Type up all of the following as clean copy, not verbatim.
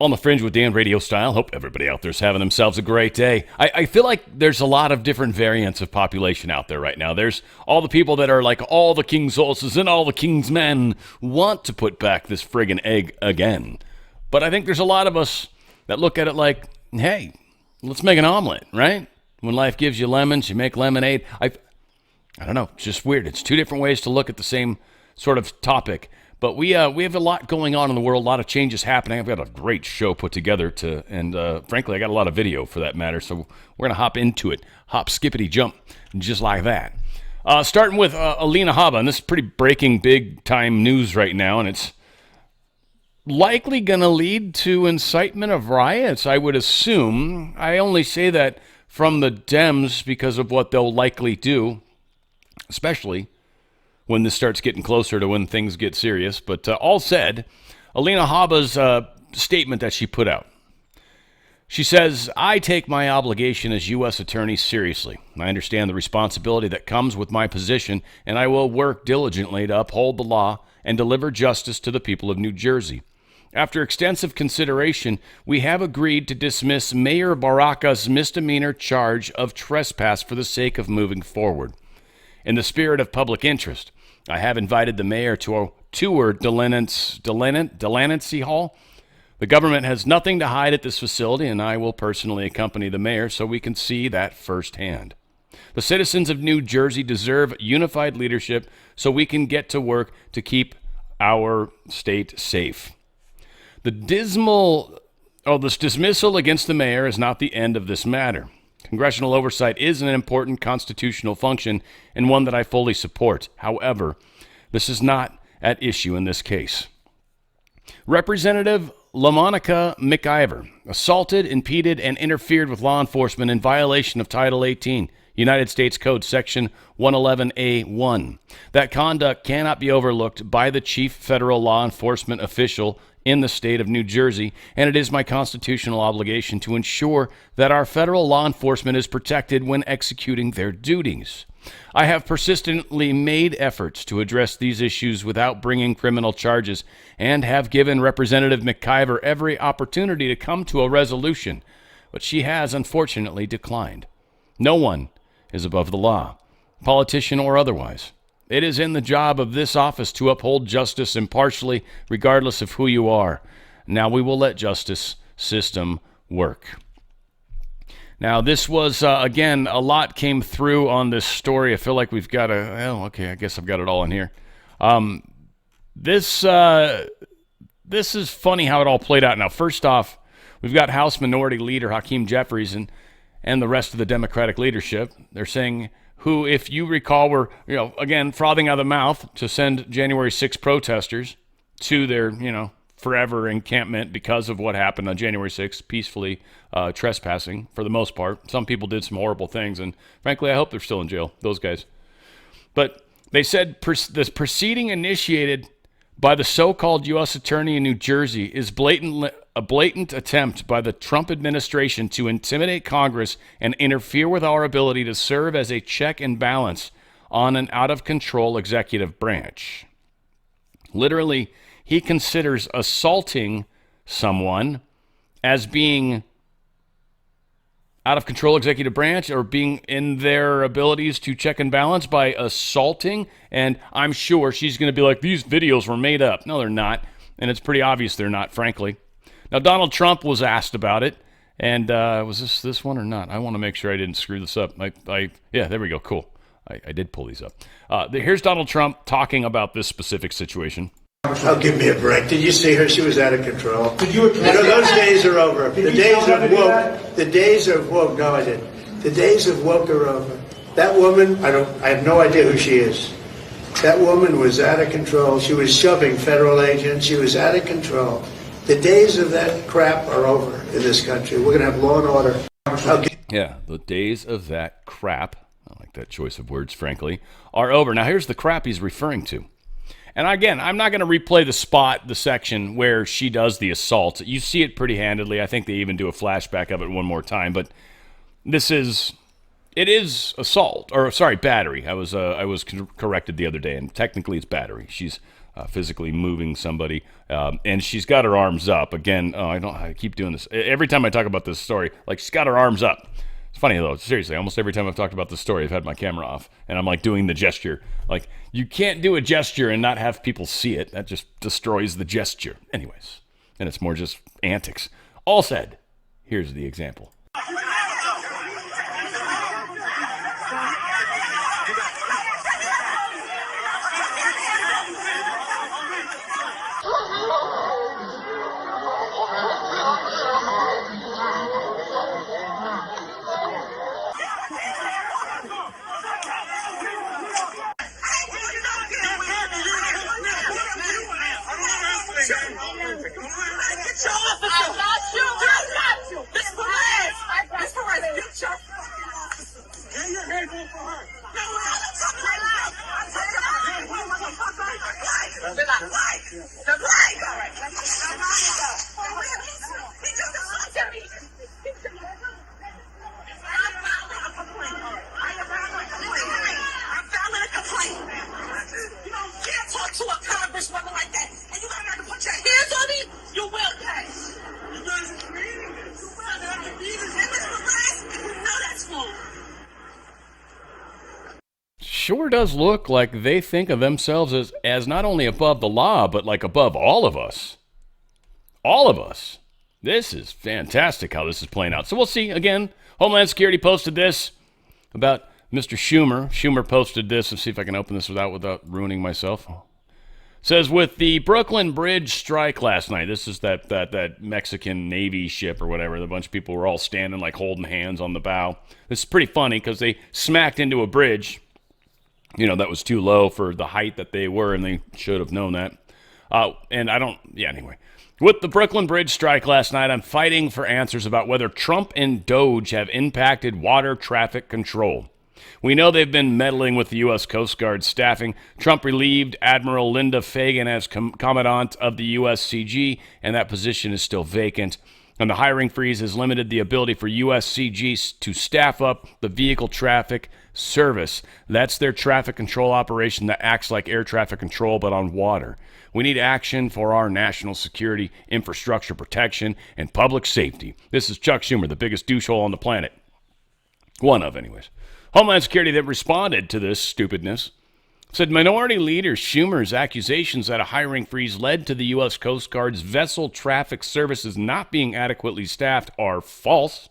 On the Fringe with Dan Radio Style. Hope everybody out there's having themselves a great day. I feel like there's a lot of different variants of population out there right now. There's all the people that are like all the king's horses and all the king's men want to put back this friggin' egg again. But I think there's a lot of us that look at it like, hey, let's make an omelet, right? When life gives you lemons, you make lemonade. I don't know. It's just weird. It's two different ways to look at the same sort of topic. But we have a lot going on in the world, a lot of changes happening. I've got a great show put together and frankly, I got a lot of video for that matter. So we're going to hop into it. Hop, skippity, jump, just like that. Starting with Alina Habba, and this is pretty breaking big-time news right now, and it's likely going to lead to incitement of riots, I would assume. I only say that from the Dems because of what they'll likely do, especially when this starts getting closer to when things get serious. But all said, Alina Habba's statement that she put out. She says, I take my obligation as U.S. Attorney seriously. I understand the responsibility that comes with my position, and I will work diligently to uphold the law and deliver justice to the people of New Jersey. After extensive consideration, we have agreed to dismiss Mayor Baraka's misdemeanor charge of trespass for the sake of moving forward. In the spirit of public interest, I have invited the mayor to a tour Delancey Hall. The government has nothing to hide at this facility, and I will personally accompany the mayor so we can see that firsthand. The citizens of New Jersey deserve unified leadership so we can get to work to keep our state safe. This dismissal against the mayor is not the end of this matter. Congressional oversight is an important constitutional function and one that I fully support. However, this is not at issue in this case. Representative LaMonica McIver assaulted, impeded, and interfered with law enforcement in violation of Title 18, United States Code, Section 111A1. That conduct cannot be overlooked by the chief federal law enforcement official in the state of New Jersey, and it is my constitutional obligation to ensure that our federal law enforcement is protected when executing their duties. I have persistently made efforts to address these issues without bringing criminal charges and have given Representative McIver every opportunity to come to a resolution, but she has unfortunately declined. No one is above the law, politician or otherwise. It is in the job of this office to uphold justice impartially, regardless of who you are. Now we will let justice system work. Now this was, again, a lot came through on this story. I feel like we've got I guess I've got it all in here. This is funny how it all played out. Now, first off, we've got House Minority Leader Hakeem Jeffries and the rest of the Democratic leadership. They're saying, who, if you recall, were, again, frothing out of the mouth to send January 6 protesters to their, forever encampment because of what happened on January 6th, peacefully trespassing for the most part. Some people did some horrible things, and frankly, I hope they're still in jail, those guys. But they said this proceeding initiated by the so-called U.S. Attorney in New Jersey is a blatant attempt by the Trump administration to intimidate Congress and interfere with our ability to serve as a check and balance on an out-of-control executive branch. Literally, he considers assaulting someone as being out-of-control executive branch or being in their abilities to check and balance by assaulting. And I'm sure she's going to be like, these videos were made up. No, they're not. And it's pretty obvious they're not, frankly. Now, Donald Trump was asked about it. And was this one or not? I want to make sure I didn't screw this up. Yeah, there we go. Cool. I did pull these up. Here's Donald Trump talking about this specific situation. Oh, give me a break. Did you see her? She was out of control. Did you address those days are over. Did The you days tell her of to do woke. that? The days of woke. No, I didn't. The days of woke are over. That woman, I have no idea who she is. That woman was out of control. She was shoving federal agents. She was out of control. The days of that crap are over in this country. We're going to have law and order. Yeah, the days of that crap, I like that choice of words, frankly, are over. Now, here's the crap he's referring to. And again, I'm not going to replay the section where she does the assault. You see it pretty handedly. I think they even do a flashback of it one more time. But it is assault, or sorry, battery. I was corrected the other day, and technically it's battery. She's physically moving somebody, and she's got her arms up. Again, I keep doing this every time I talk about this story. Like, she's got her arms up. It's funny though. Seriously, almost every time I've talked about this story, I've had my camera off, and I'm like doing the gesture. Like, you can't do a gesture and not have people see it. That just destroys the gesture. Anyways, and it's more just antics. All said, here's the example. Sure does look like they think of themselves as not only above the law, but like above all of us. All of us. This is fantastic how this is playing out. So we'll see. Again, Homeland Security posted this about Mr. Schumer. Schumer posted this. Let's see if I can open this without ruining myself. Says, with the Brooklyn Bridge strike last night, this is that Mexican Navy ship or whatever. The bunch of people were all standing like holding hands on the bow. This is pretty funny because they smacked into a bridge, that was too low for the height that they were, and they should have known that. Anyway. With the Brooklyn Bridge strike last night, I'm fighting for answers about whether Trump and Doge have impacted water traffic control. We know they've been meddling with the U.S. Coast Guard staffing. Trump relieved Admiral Linda Fagan as Commandant of the USCG, and that position is still vacant. And the hiring freeze has limited the ability for USCG to staff up the vehicle traffic service. That's their traffic control operation that acts like air traffic control, but on water. We need action for our national security, infrastructure protection, and public safety. This is Chuck Schumer, the biggest douchehole on the planet. One of, anyways. Homeland Security that responded to this stupidness said Minority Leader Schumer's accusations that a hiring freeze led to the U.S. Coast Guard's vessel traffic services not being adequately staffed are false.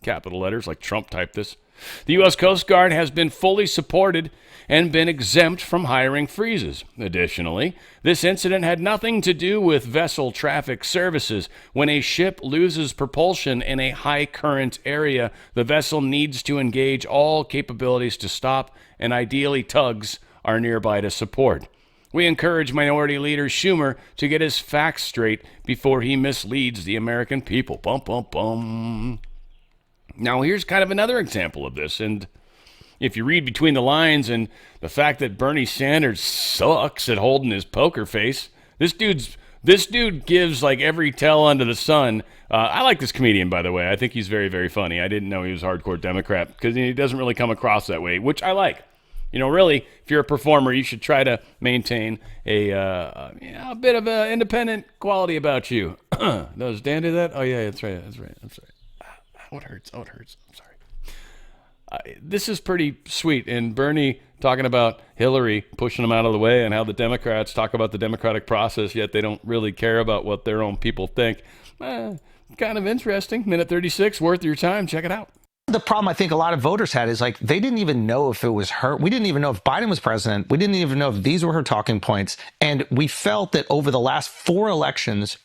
Capital letters, like Trump typed this. The U.S. Coast Guard has been fully supported and been exempt from hiring freezes. Additionally, this incident had nothing to do with vessel traffic services. When a ship loses propulsion in a high current area, the vessel needs to engage all capabilities to stop, and ideally tugs are nearby to support. We encourage Minority Leader Schumer to get his facts straight before he misleads the American people. Bum, bum, bum. Now, here's kind of another example of this, and if you read between the lines and the fact that Bernie Sanders sucks at holding his poker face, this dude gives like every tell under the sun. I like this comedian, by the way. I think he's very, very funny. I didn't know he was a hardcore Democrat because he doesn't really come across that way, which I like. Really, if you're a performer, you should try to maintain a bit of an independent quality about you. Does Dan do that? Oh, yeah, that's right. I'm sorry. Oh, it hurts. I'm sorry. This is pretty sweet. And Bernie talking about Hillary pushing him out of the way and how the Democrats talk about the democratic process, yet they don't really care about what their own people think. Kind of interesting. Minute 36, worth your time. Check it out. The problem I think a lot of voters had is like they didn't even know if it was her. We didn't even know if Biden was president. We didn't even know if these were her talking points. And we felt that over the last 4 elections,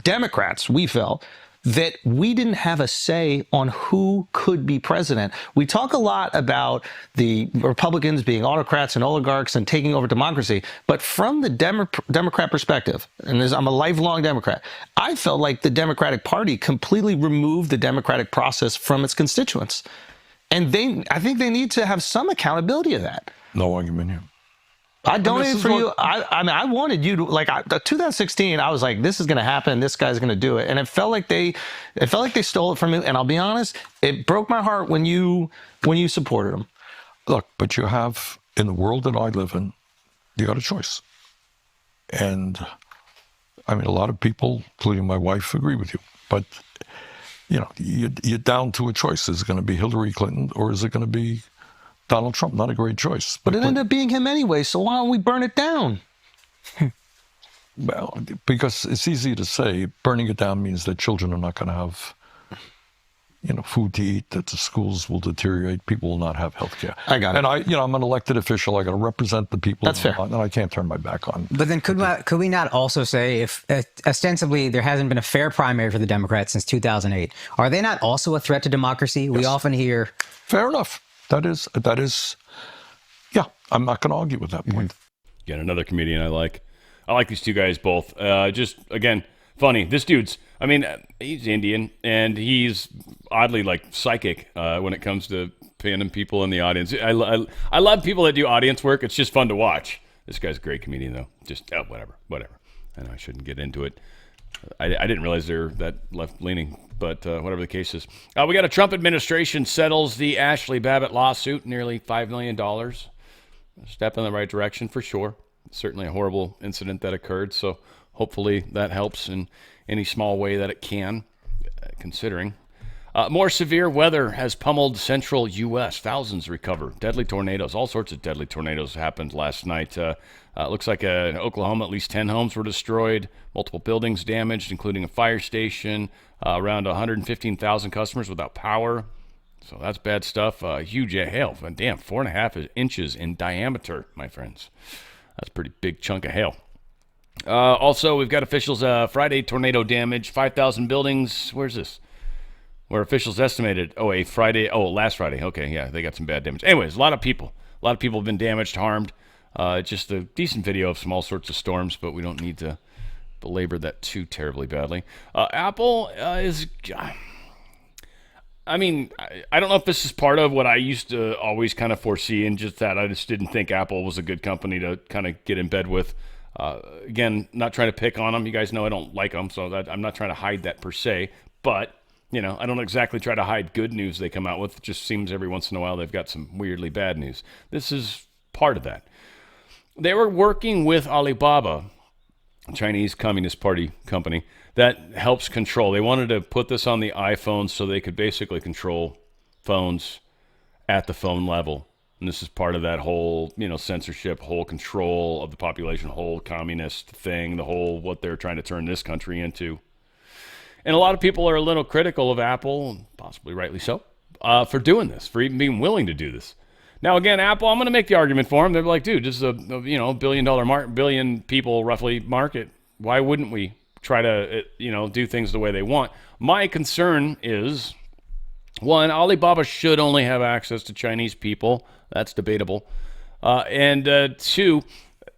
Democrats, we felt that we didn't have a say on who could be president. We talk a lot about the Republicans being autocrats and oligarchs and taking over democracy, but from the Democrat perspective, and I'm a lifelong Democrat, I felt like the Democratic Party completely removed the democratic process from its constituents. And I think they need to have some accountability of that. No argument here. I donated for you. I wanted you to 2016. I was like, this is going to happen. This guy's going to do it. And it felt like they stole it from me. And I'll be honest, it broke my heart when you supported him. Look, but you have, in the world that I live in, you got a choice. And I mean, a lot of people, including my wife, agree with you. But, you're down to a choice. Is it going to be Hillary Clinton or is it going to be Donald Trump? Not a great choice. But it ended up being him anyway, so why don't we burn it down? Well, because it's easy to say burning it down means that children are not going to have food to eat, that the schools will deteriorate, people will not have health care. I got it. And I'm an elected official. I got to represent the people. That's fair. And I can't turn my back on. But then could we not also say, if ostensibly there hasn't been a fair primary for the Democrats since 2008, are they not also a threat to democracy? Yes. We often hear. Fair enough. That is. Yeah, I'm not going to argue with that point. Again, another comedian I like. I like these two guys both. Just, again, funny. This dude's, he's Indian, and he's oddly, psychic when it comes to pinning people in the audience. I love people that do audience work. It's just fun to watch. This guy's a great comedian, though. Just, whatever. I know I shouldn't get into it. I didn't realize they're that left-leaning, but whatever the case is. We got a Trump administration settles the Ashley Babbitt lawsuit, nearly $5 million. A step in the right direction for sure. Certainly a horrible incident that occurred, so hopefully that helps in any small way that it can, considering. More severe weather has pummeled central U.S. Thousands recover. Deadly tornadoes, all sorts of deadly tornadoes happened last night. Looks like in Oklahoma, at least 10 homes were destroyed, multiple buildings damaged, including a fire station, around 115,000 customers without power. So that's bad stuff. Huge hail, damn, 4.5 inches in diameter, my friends. That's a pretty big chunk of hail. Also, we've got officials, Friday tornado damage, 5,000 buildings. Where's this? Where officials estimated, last Friday. Okay, yeah, they got some bad damage. Anyways, a lot of people have been damaged, harmed. Just a decent video of some all sorts of storms, but we don't need to belabor that too terribly badly. Apple is... I don't know if this is part of what I used to always kind of foresee, and just that I just didn't think Apple was a good company to kind of get in bed with. Again, not trying to pick on them. You guys know I don't like them, so I'm not trying to hide that per se. But, I don't exactly try to hide good news they come out with. It just seems every once in a while they've got some weirdly bad news. This is part of that. They were working with Alibaba, a Chinese Communist Party company, that helps control. They wanted to put this on the iPhone so they could basically control phones at the phone level. And this is part of that whole, censorship, whole control of the population, whole communist thing, the whole what they're trying to turn this country into. And a lot of people are a little critical of Apple, possibly rightly so, for doing this, for even being willing to do this. Now, again, Apple, I'm going to make the argument for them. They're like, dude, this is a billion people roughly market. Why wouldn't we try to, do things the way they want? My concern is, one, Alibaba should only have access to Chinese people. That's debatable. And two,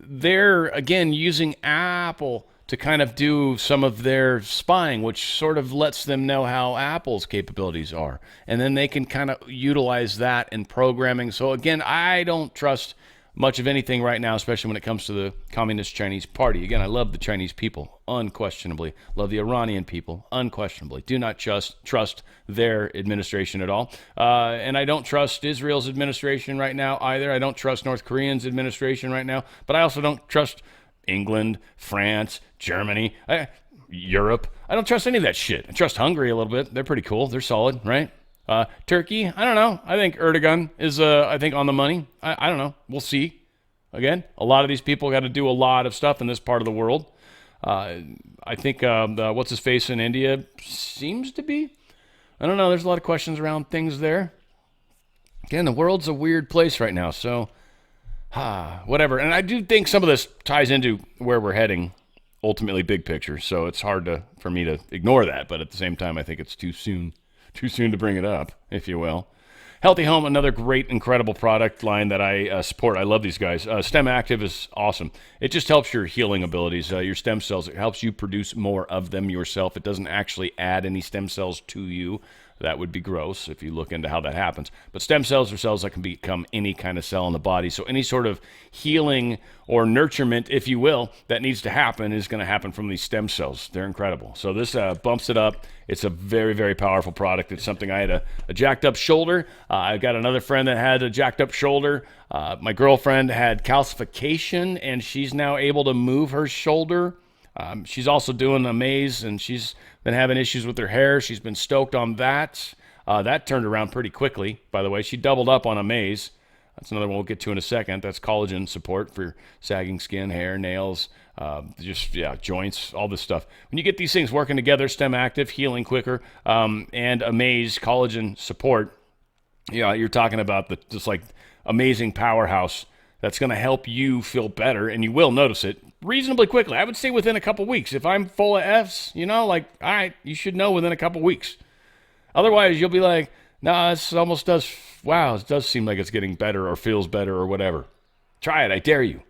they're, again, using Apple to kind of do some of their spying, which sort of lets them know how Apple's capabilities are. And then they can kind of utilize that in programming. So again, I don't trust much of anything right now, especially when it comes to the Communist Chinese Party. Again, I love the Chinese people, unquestionably. Love the Iranian people, unquestionably. Do not trust their administration at all. And I don't trust Israel's administration right now either. I don't trust North Korean's administration right now. But I also don't trust England, France, Germany, Europe. I don't trust any of that shit. I trust Hungary a little bit. They're pretty cool. They're solid, right? Turkey, I don't know. I think Erdogan is, on the money. I don't know. We'll see. Again, a lot of these people got to do a lot of stuff in this part of the world. I think what's his face in India seems to be. I don't know. There's a lot of questions around things there. Again, the world's a weird place right now. So, whatever. And I do think some of this ties into where we're heading, ultimately big picture. So it's hard for me to ignore that. But at the same time, I think it's too soon to bring it up, if you will. Healthy Home, another great, incredible product line that I support. I love these guys. Stem Active is awesome. It just helps your healing abilities, your stem cells. It helps you produce more of them yourself. It doesn't actually add any stem cells to you. That would be gross if you look into how that happens. But stem cells are cells that can become any kind of cell in the body. So any sort of healing or nurturement, if you will, that needs to happen is going to happen from these stem cells. They're incredible. So this bumps it up. It's a very, very powerful product. It's something I had a jacked up shoulder. I've got another friend that had a jacked up shoulder. My girlfriend had calcification, and she's now able to move her shoulder. She's also doing a maze, and she's been having issues with her hair. She's been stoked on that. That turned around pretty quickly, by the way. She doubled up on a maze. That's another one we'll get to in a second. That's collagen support for sagging skin, hair, nails, joints, all this stuff. When you get these things working together, Stem Active, healing quicker, and Amaze, collagen support, you're talking about just like amazing powerhouse that's going to help you feel better, and you will notice it reasonably quickly. I would say within a couple weeks. If I'm full of Fs, all right, you should know within a couple weeks. Otherwise, you'll be like, no, this almost does, wow, it does seem like it's getting better or feels better or whatever. Try it, I dare you.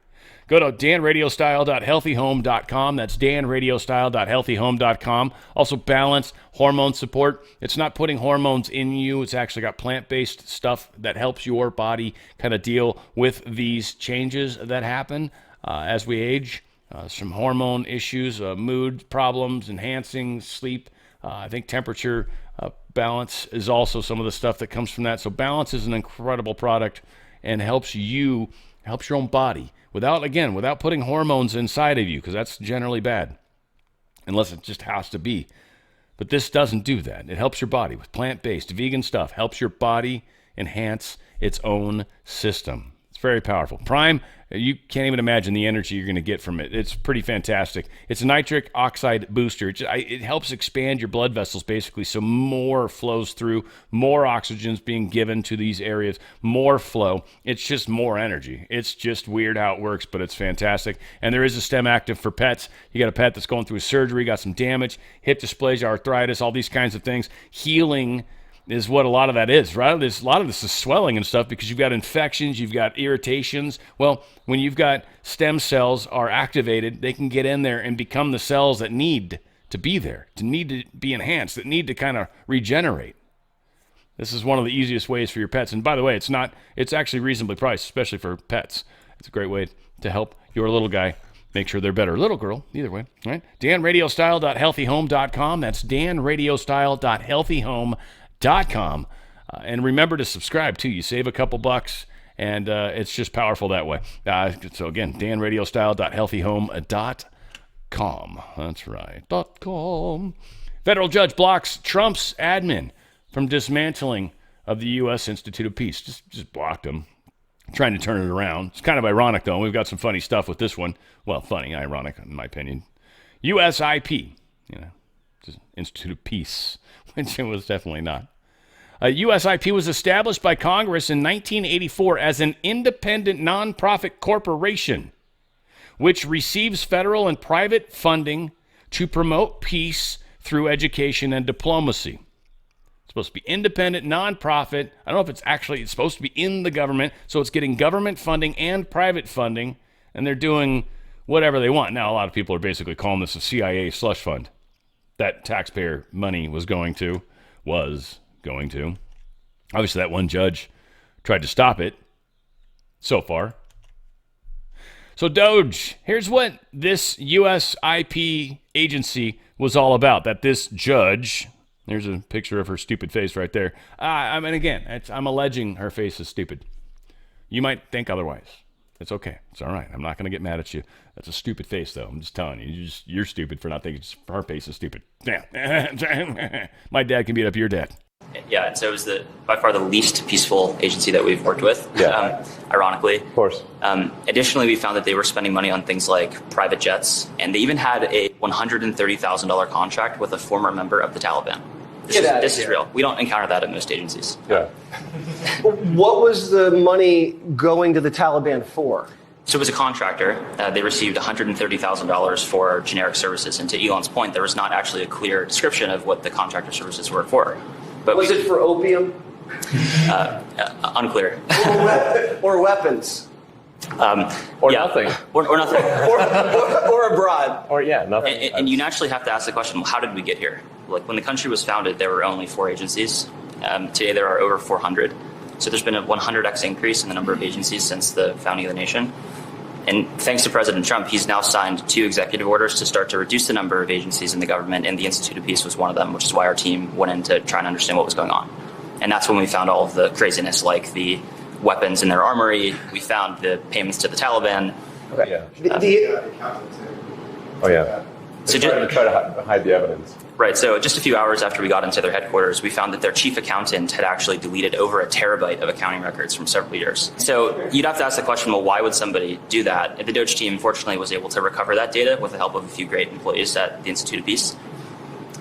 Go to danradiostyle.healthyhome.com. That's danradiostyle.healthyhome.com. Also, balance, hormone support. It's not putting hormones in you. It's actually got plant-based stuff that helps your body kind of deal with these changes that happen as we age. Some hormone issues, mood problems, enhancing sleep. I think temperature balance is also some of the stuff that comes from that. So balance is an incredible product and helps your own body without putting hormones inside of you, because that's generally bad, unless it just has to be. But this doesn't do that. It helps your body with plant-based, vegan stuff, helps your body enhance its own system. It's very powerful. Prime, you can't even imagine the energy you're going to get from it. It's pretty fantastic. It's a nitric oxide booster. It helps expand your blood vessels, basically, so more flows through, more oxygen's being given to these areas, more flow. It's just more energy. It's just weird how it works, but it's fantastic. And there is a Stem Active for pets. You got a pet that's going through a surgery, got some damage, hip dysplasia, arthritis, all these kinds of things. Healing is what a lot of that is, right? A lot of this is swelling and stuff because you've got infections, you've got irritations. Well, when you've got stem cells are activated, they can get in there and become the cells that need to be there, need to be enhanced, that need to kind of regenerate. This is one of the easiest ways for your pets. And by the way, it's actually reasonably priced, especially for pets. It's a great way to help your little guy make sure they're better. Little girl, either way, right? danradiostyle.healthyhome.com. That's danradiostyle.healthyhome.com. And remember to subscribe too. You save a couple bucks, and it's just powerful that way. So again, danradiostyle.healthyhome.com. That's right. .com. Federal judge blocks Trump's admin from dismantling of the U.S. Institute of Peace. Just blocked him. Trying to turn it around. It's kind of ironic, though. We've got some funny stuff with this one. Well, funny, ironic, in my opinion. USIP, just Institute of Peace, which it was definitely not. USIP was established by Congress in 1984 as an independent nonprofit corporation, which receives federal and private funding to promote peace through education and diplomacy. It's supposed to be independent, nonprofit. I don't know if it's supposed to be in the government, so it's getting government funding and private funding, and they're doing whatever they want. Now, a lot of people are basically calling this a CIA slush fund that taxpayer money was going to. Obviously, that one judge tried to stop it so far. So Doge, here's what this USIP agency was all about, that this judge, there's a picture of her stupid face right there. I'm alleging her face is stupid. You might think otherwise. It's okay. It's all right. I'm not going to get mad at you. That's a stupid face, though. I'm just telling you. You're stupid for not thinking her face is stupid. Yeah. My dad can beat up your dad. Yeah, and so it was by far the least peaceful agency that we've worked with, ironically. Of course. Additionally, we found that they were spending money on things like private jets, and they even had a $130,000 contract with a former member of the Taliban. This is real. We don't encounter that at most agencies. Yeah. What was the money going to the Taliban for? So it was a contractor. They received $130,000 for generic services. And to Elon's point, there was not actually a clear description of what the contractor services were for. But was it for opium? Unclear. Or weapons? Or nothing. Or nothing. or abroad. Or, nothing. And you naturally have to ask the question, well, how did we get here? Like, when the country was founded, there were only 4 agencies. Today, there are over 400. So there's been a 100x increase in the number of agencies since the founding of the nation. And thanks to President Trump, he's now signed 2 executive orders to start to reduce the number of agencies in the government, and the Institute of Peace was one of them, which is why our team went in to try and understand what was going on. And that's when we found all of the craziness, like the weapons in their armory. We found the payments to the Taliban. Okay. Yeah. Oh yeah. So Try to hide the evidence. Right. So just a few hours after we got into their headquarters, we found that their chief accountant had actually deleted over a terabyte of accounting records from several years. So you'd have to ask the question, well, why would somebody do that? The Doge team, fortunately, was able to recover that data with the help of a few great employees at the Institute of Peace.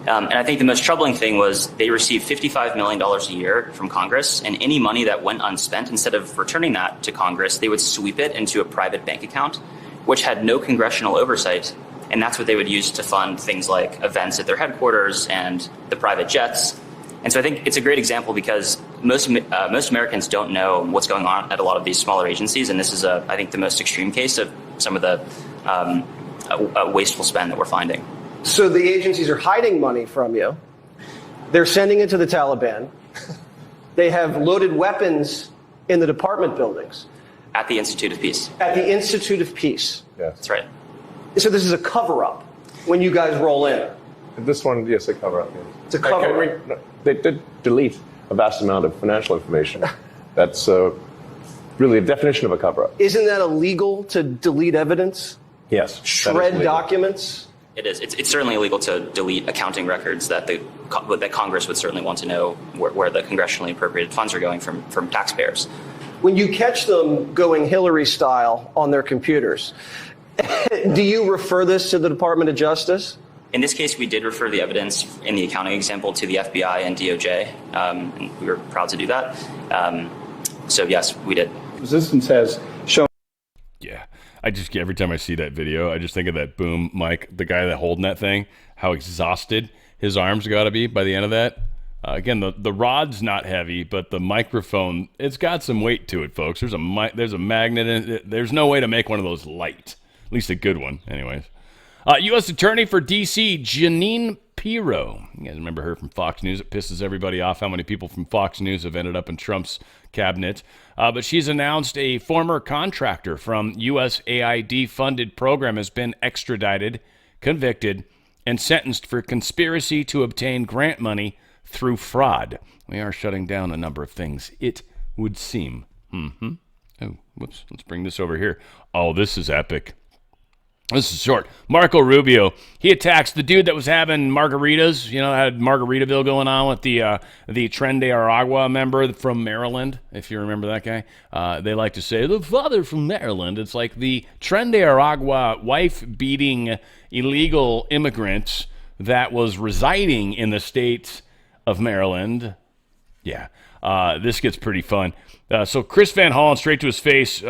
And I think the most troubling thing was they received $55 million a year from Congress, and any money that went unspent, instead of returning that to Congress, they would sweep it into a private bank account, which had no congressional oversight. And that's what they would use to fund things like events at their headquarters and the private jets. And so I think it's a great example because most Americans don't know what's going on at a lot of these smaller agencies. And this is, I think, the most extreme case of some of the wasteful spend that we're finding. So the agencies are hiding money from you. They're sending it to the Taliban. They have loaded weapons in the department buildings. At the Institute of Peace. At the Institute of Peace. Yes. That's right. So this is a cover-up when you guys roll in. This one, yes, they cover up. Yes. It's a cover-up. They did delete a vast amount of financial information. That's really a definition of a cover-up. Isn't that illegal to delete evidence? Yes. Shred documents? It is. It's certainly illegal to delete accounting records that that Congress would certainly want to know where the congressionally appropriated funds are going from taxpayers. When you catch them going Hillary style on their computers, do you refer this to the Department of Justice? In this case, we did refer the evidence in the accounting example to the FBI and DOJ, and we were proud to do that. So yes, we did. Resistance has shown. Yeah. Every time I see that video, I just think of that boom Mike, the guy that holding that thing, how exhausted his arms got to be by the end of that. Again, the rod's not heavy, but the microphone, it's got some weight to it, folks. There's a magnet in it. There's no way to make one of those light. At least a good one, anyways. U.S. Attorney for D.C., Jeanine Pirro. You guys remember her from Fox News? It pisses everybody off how many people from Fox News have ended up in Trump's cabinet. But she's announced a former contractor from USAID-funded program has been extradited, convicted, and sentenced for conspiracy to obtain grant money through fraud. We are shutting down a number of things, it would seem. Oh, whoops. Let's bring this over here. Oh, this is epic. This is short. Marco Rubio, he attacks the dude that was having margaritas, had Margaritaville going on with the Tren de Aragua member from Maryland, if you remember that guy. They like to say, the father from Maryland. It's like the Tren de Aragua wife-beating illegal immigrant that was residing in the state of Maryland. Yeah, this gets pretty fun. So Chris Van Hollen, straight to his face,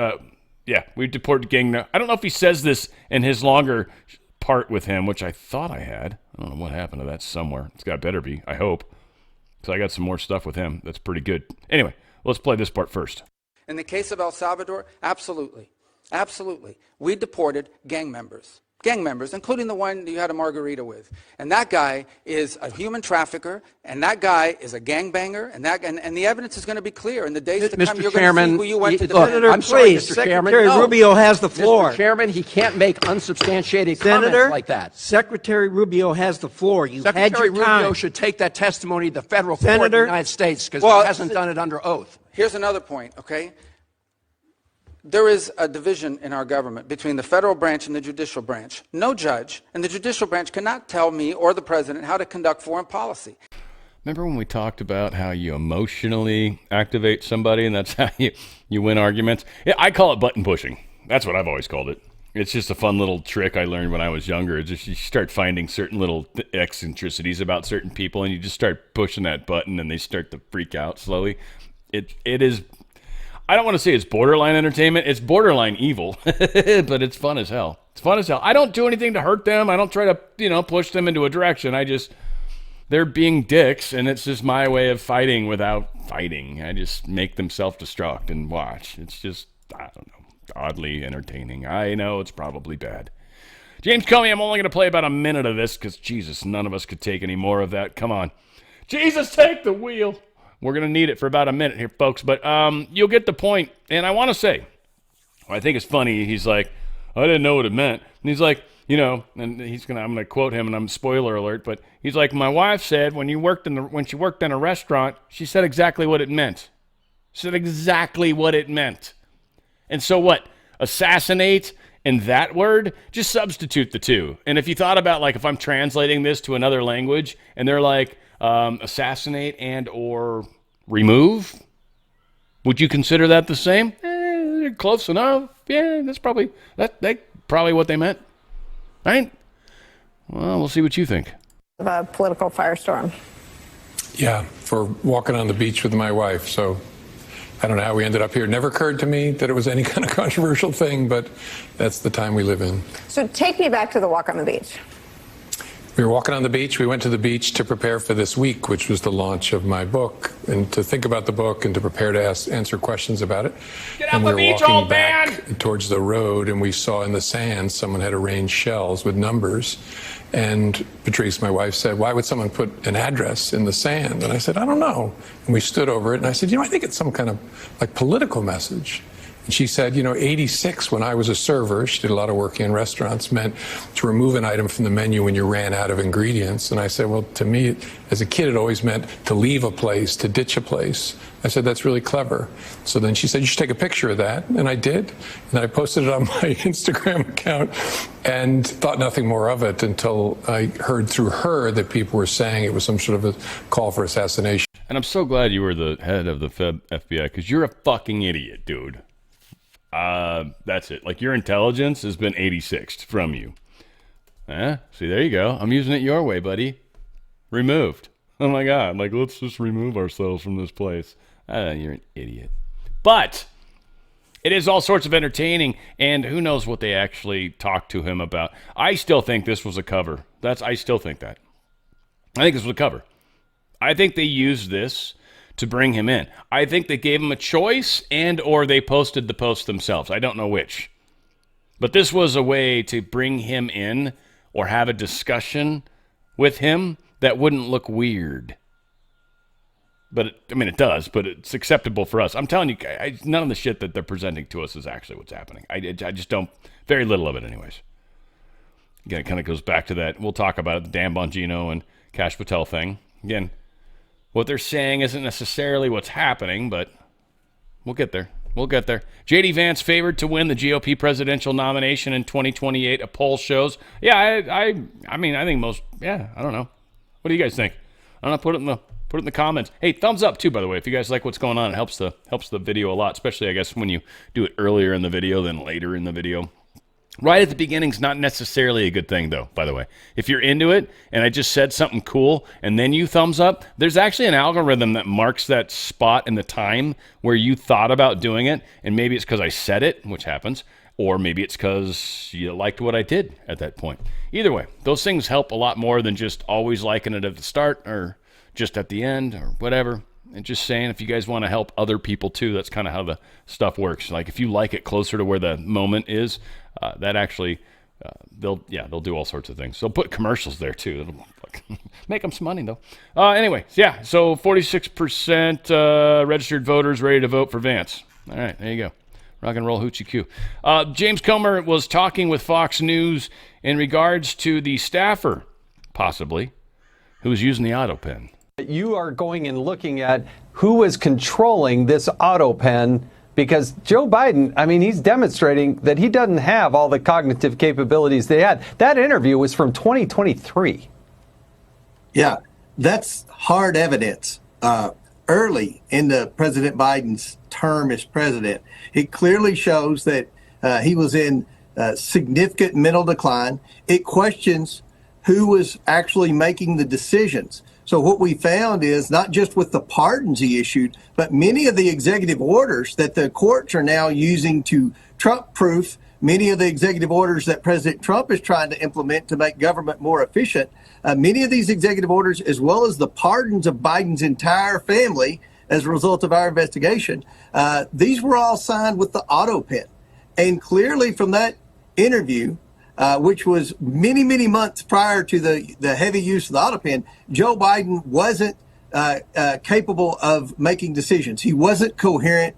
yeah, we deported gang now. I don't know if he says this in his longer part with him, which I thought I had. I don't know what happened to that somewhere. It's got better be, I hope. So I got some more stuff with him. That's pretty good. Anyway, let's play this part first. In the case of El Salvador, absolutely. Absolutely. We deported gang members, including the one you had a margarita with. And that guy is a human trafficker, and that guy is a gangbanger, and the evidence is going to be clear. In the days to come, you're going to see who you went to defend. Senator, I'm sorry, please, Mr. Chairman. Secretary Rubio has the floor. Mr. Chairman, he can't make unsubstantiated Senator, comments like that. Secretary Rubio has the floor. You had Secretary your time. Rubio should take that testimony to the federal court Senator, in the United States because Well, he hasn't done it under oath. Here's another point, okay? There is a division in our government between the federal branch and the judicial branch. No judge in the judicial branch cannot tell me or the president how to conduct foreign policy. Remember when we talked about how you emotionally activate somebody and that's how you win arguments? Yeah, I call it button pushing. That's what I've always called it. It's just a fun little trick I learned when I was younger. It's just you start finding certain little eccentricities about certain people and you just start pushing that button and they start to freak out slowly. It is... I don't want to say it's borderline entertainment. It's borderline evil, but it's fun as hell. It's fun as hell. I don't do anything to hurt them. I don't try to, push them into a direction. They're being dicks, and it's just my way of fighting without fighting. I just make them self-destruct and watch. It's just, I don't know, oddly entertaining. I know it's probably bad. James Comey, I'm only going to play about a minute of this because, Jesus, none of us could take any more of that. Come on. Jesus, take the wheel. We're going to need it for about a minute here, folks, but you'll get the point. And I want to say, I think it's funny. He's like, I didn't know what it meant. And he's like, and I'm going to quote him, and I'm spoiler alert, but he's like, my wife said when she worked in a restaurant, she said exactly what it meant. Said exactly what it meant. And so what? Assassinate and that word? Just substitute the two. And if you thought about, like, if I'm translating this to another language and they're like, assassinate and or remove, would you consider that the same? Close enough. Yeah, that's probably what they meant. Right? Well, we'll see what you think. Of a political firestorm. Yeah, for walking on the beach with my wife. So I don't know how we ended up here. It never occurred to me that it was any kind of controversial thing, but that's the time we live in. So take me back to the walk on the beach. We were walking on the beach. We went to the beach to prepare for this week, which was the launch of my book, and to think about the book and to prepare to answer questions about it. Get off the beach, old man! Towards the road, and we saw in the sand someone had arranged shells with numbers. And Patrice, my wife, said, "Why would someone put an address in the sand?" And I said, "I don't know." And we stood over it, and I said, "I think it's some kind of like political message." And she said, 86, when I was a server, she did a lot of work in restaurants, meant to remove an item from the menu when you ran out of ingredients. And I said, well, to me, as a kid, it always meant to leave a place, to ditch a place. I said, that's really clever. So then she said, you should take a picture of that. And I did. And I posted it on my Instagram account and thought nothing more of it until I heard through her that people were saying it was some sort of a call for assassination. And I'm so glad you were the head of the FBI, because you're a fucking idiot, dude. That's it. Like, your intelligence has been 86th from you. See, there you go. I'm using it your way, buddy. Removed. Oh my God. Like, let's just remove ourselves from this place. You're an idiot. But it is all sorts of entertaining, and who knows what they actually talked to him about. I still think this was a cover. I still think that. I think this was a cover. I think they used this to bring him in. I think they gave him a choice, and or they posted the post themselves. I don't know which. But this was a way to bring him in or have a discussion with him that wouldn't look weird. But, it does, but it's acceptable for us. I'm telling you, none of the shit that they're presenting to us is actually what's happening. I just don't, very little of it anyways. Again, it kind of goes back to that, we'll talk about it, the Dan Bongino and Kash Patel thing. Again, what they're saying isn't necessarily what's happening, but we'll get there. We'll get there. J.D. Vance favored to win the GOP presidential nomination in 2028, a poll shows. Yeah, I think most, I don't know. What do you guys think? I don't know, put it in the comments. Hey, thumbs up too, by the way, if you guys like what's going on. It helps the video a lot, especially, I guess, when you do it earlier in the video than later in the video. Right at the beginning's not necessarily a good thing, though, by the way. If you're into it, and I just said something cool, and then you thumbs up, there's actually an algorithm that marks that spot in the time where you thought about doing it, and maybe it's because I said it, which happens, or maybe it's because you liked what I did at that point. Either way, those things help a lot more than just always liking it at the start or just at the end or whatever. And just saying, if you guys want to help other people too, that's kind of how the stuff works. Like, if you like it closer to where the moment is, that actually, they'll do all sorts of things. They'll put commercials there too. It'll make them some money though. Anyway, yeah. So 46% registered voters ready to vote for Vance. All right, there you go. Rock and roll hoochie coo. James Comer was talking with Fox News in regards to the staffer, possibly, who was using the auto pen. You are going and looking at who is controlling this auto pen, because Joe Biden, he's demonstrating that he doesn't have all the cognitive capabilities they had. That interview was from 2023. Yeah, that's hard evidence. Early in President Biden's term as president, it clearly shows that he was in significant mental decline. It questions who was actually making the decisions. So what we found is not just with the pardons he issued, but many of the executive orders that the courts are now using to Trump-proof many of the executive orders that President Trump is trying to implement to make government more efficient. Many of these executive orders, as well as the pardons of Biden's entire family as a result of our investigation, these were all signed with the auto pen. And clearly from that interview, which was many, many months prior to the heavy use of the auto pen, Joe Biden wasn't capable of making decisions. He wasn't coherent.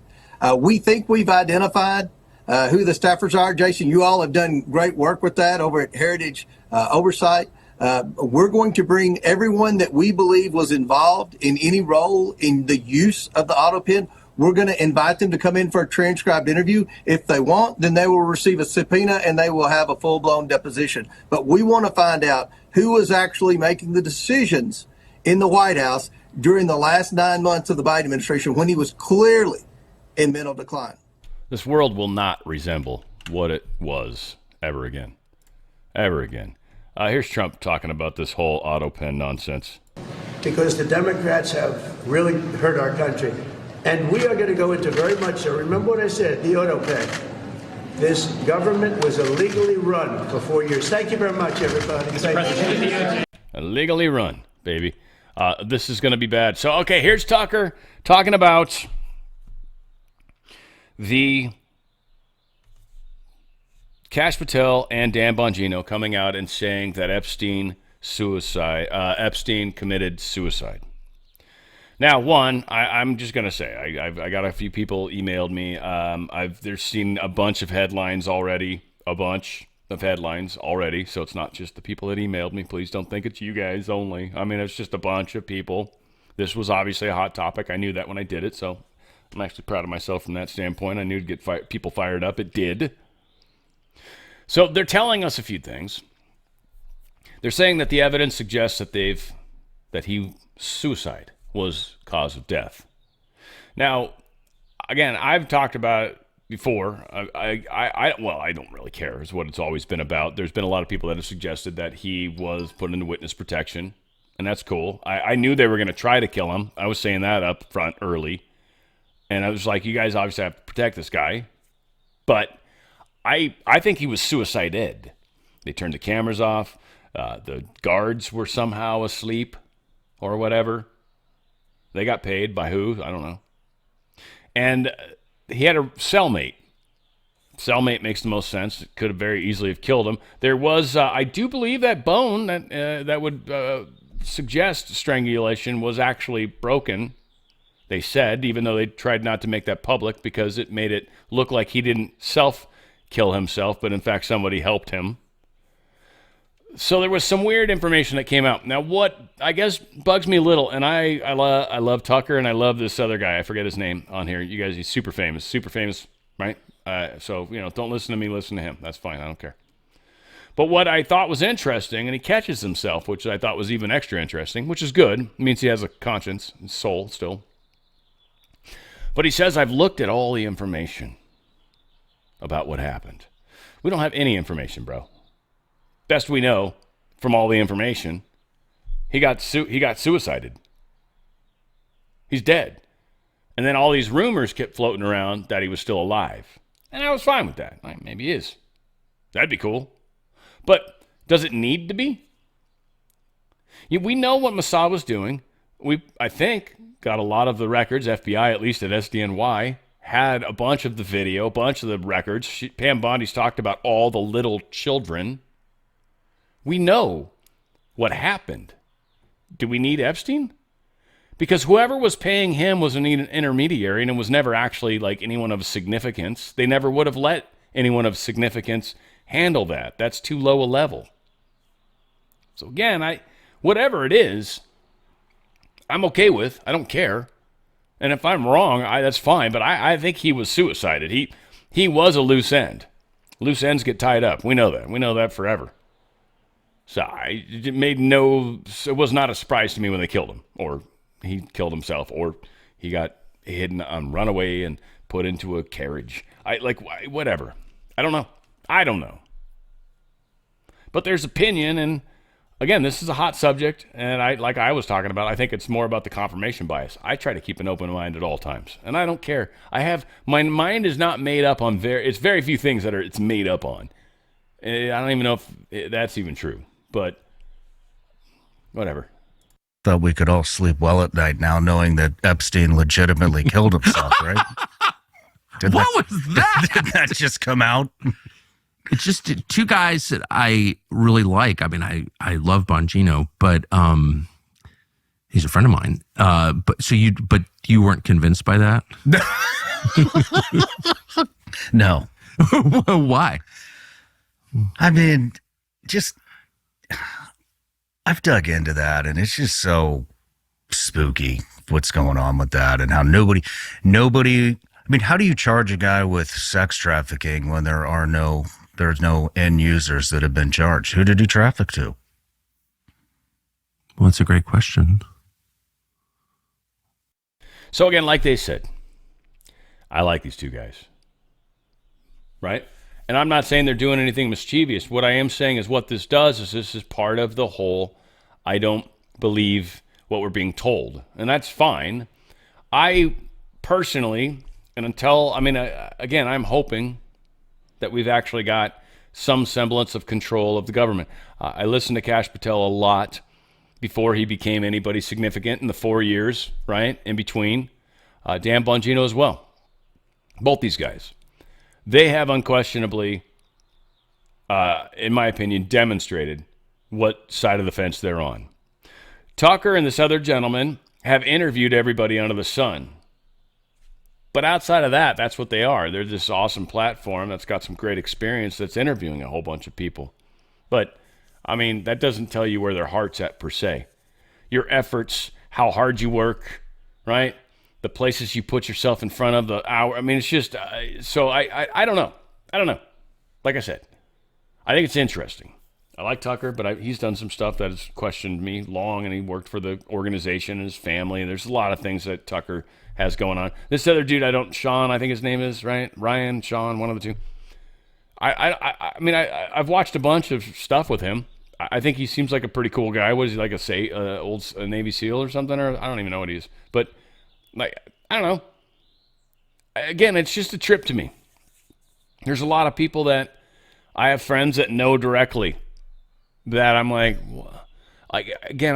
We think we've identified who the staffers are. Jason, you all have done great work with that over at Heritage Oversight. We're going to bring everyone that we believe was involved in any role in the use of the auto pen. We're going to invite them to come in for a transcribed interview. If they want, then they will receive a subpoena and they will have a full-blown deposition. But we want to find out who was actually making the decisions in the White House during the last 9 months of the Biden administration when he was clearly in mental decline. This world will not resemble what it was ever again. Ever again. Here's Trump talking about this whole auto pen nonsense. Because the Democrats have really hurt our country. And we are going to go into very much so. Remember what I said, the auto pen. This government was illegally run for 4 years. Thank you very much, everybody. Thank you. Illegally run, baby. This is going to be bad. So, okay, here's Tucker talking about the Kash Patel and Dan Bongino coming out and saying that Epstein committed suicide. Now, one, I'm just going to say, I got a few people emailed me. There's seen a bunch of headlines already, so it's not just the people that emailed me. Please don't think it's you guys only. I mean, it's just a bunch of people. This was obviously a hot topic. I knew that when I did it, so I'm actually proud of myself from that standpoint. I knew it'd get people fired up. It did. So they're telling us a few things. They're saying that the evidence suggests that suicide was cause of death. Now, again, I've talked about it before. I don't really care is what it's always been about. There's been a lot of people that have suggested that he was put into witness protection, and that's cool. I knew they were going to try to kill him. I was saying that up front early, and I was like, you guys obviously have to protect this guy. But I think he was suicided. They turned the cameras off. The guards were somehow asleep or whatever. They got paid by who? I don't know. And he had a cellmate. Cellmate makes the most sense. It could have very easily have killed him. There was, I do believe that bone that would suggest strangulation was actually broken. They said, even though they tried not to make that public because it made it look like he didn't kill himself, but in fact somebody helped him. So there was some weird information that came out. Now, what I guess bugs me a little, and I love Tucker, and I love this other guy. I forget his name on here. You guys, he's super famous, right? So, don't listen to me, listen to him. That's fine. I don't care. But what I thought was interesting, and he catches himself, which I thought was even extra interesting, which is good. It means he has a conscience and soul still. But he says, I've looked at all the information about what happened. We don't have any information, bro. Best we know from all the information, he got suicided. He's dead. And then all these rumors kept floating around that he was still alive. And I was fine with that. Like, maybe he is. That'd be cool. But does it need to be? We know what Mossad was doing. I think, got a lot of the records. FBI, at least at SDNY, had a bunch of the video, a bunch of the records. Pam Bondi's talked about all the little children. We know what happened. Do we need Epstein? Because whoever was paying him was an intermediary, and it was never actually like anyone of significance. They never would have let anyone of significance handle that. That's too low a level. So again, whatever it is, I'm okay with. I don't care. And if I'm wrong, that's fine. But I think he was suicided. He was a loose end. Loose ends get tied up. We know that. We know that forever. So it was not a surprise to me when they killed him, or he killed himself, or he got hidden on runaway and put into a carriage. Whatever. I don't know. But there's opinion, and again, this is a hot subject, and I was talking about, I think it's more about the confirmation bias. I try to keep an open mind at all times, and I don't care. My mind is not made up on it's very few things that it's made up on. I don't even know if that's even true, but whatever. Thought we could all sleep well at night now knowing that Epstein legitimately killed himself, right? What was that? Did that just come out? It's just two guys that I really like. I mean, I love Bongino, but he's a friend of mine. But you weren't convinced by that? No. Why? I mean, I've dug into that, and it's just so spooky what's going on with that, and how nobody. I mean, how do you charge a guy with sex trafficking when there's no end users that have been charged? Who did he traffic to? Well, that's a great question. So again, like they said, I like these two guys, right? And I'm not saying they're doing anything mischievous. What I am saying is what this does is this is part of the whole, I don't believe what we're being told. And that's fine. I personally, and again, I'm hoping that we've actually got some semblance of control of the government. I listened to Kash Patel a lot before he became anybody significant in the 4 years, right, in between. Dan Bongino as well. Both these guys. They have unquestionably, in my opinion, demonstrated what side of the fence they're on. Tucker and this other gentleman have interviewed everybody under the sun. But outside of that, that's what they are. They're this awesome platform that's got some great experience that's interviewing a whole bunch of people. But, I mean, that doesn't tell you where their heart's at per se. Your efforts, how hard you work, right? The places you put yourself in front of, the hour. I mean, it's just, so I don't know. I don't know. Like I said, I think it's interesting. I like Tucker, but he's done some stuff that has questioned me long, and he worked for the organization and his family. And there's a lot of things that Tucker has going on. This other dude, Sean, I think his name is, right? Ryan, Sean, one of the two. I mean, I've watched a bunch of stuff with him. I think he seems like a pretty cool guy. What is he, like a Navy SEAL or something? Or I don't even know what he is. But, like, I don't know. Again, it's just a trip to me. There's a lot of people that I have friends that know directly that I'm like again,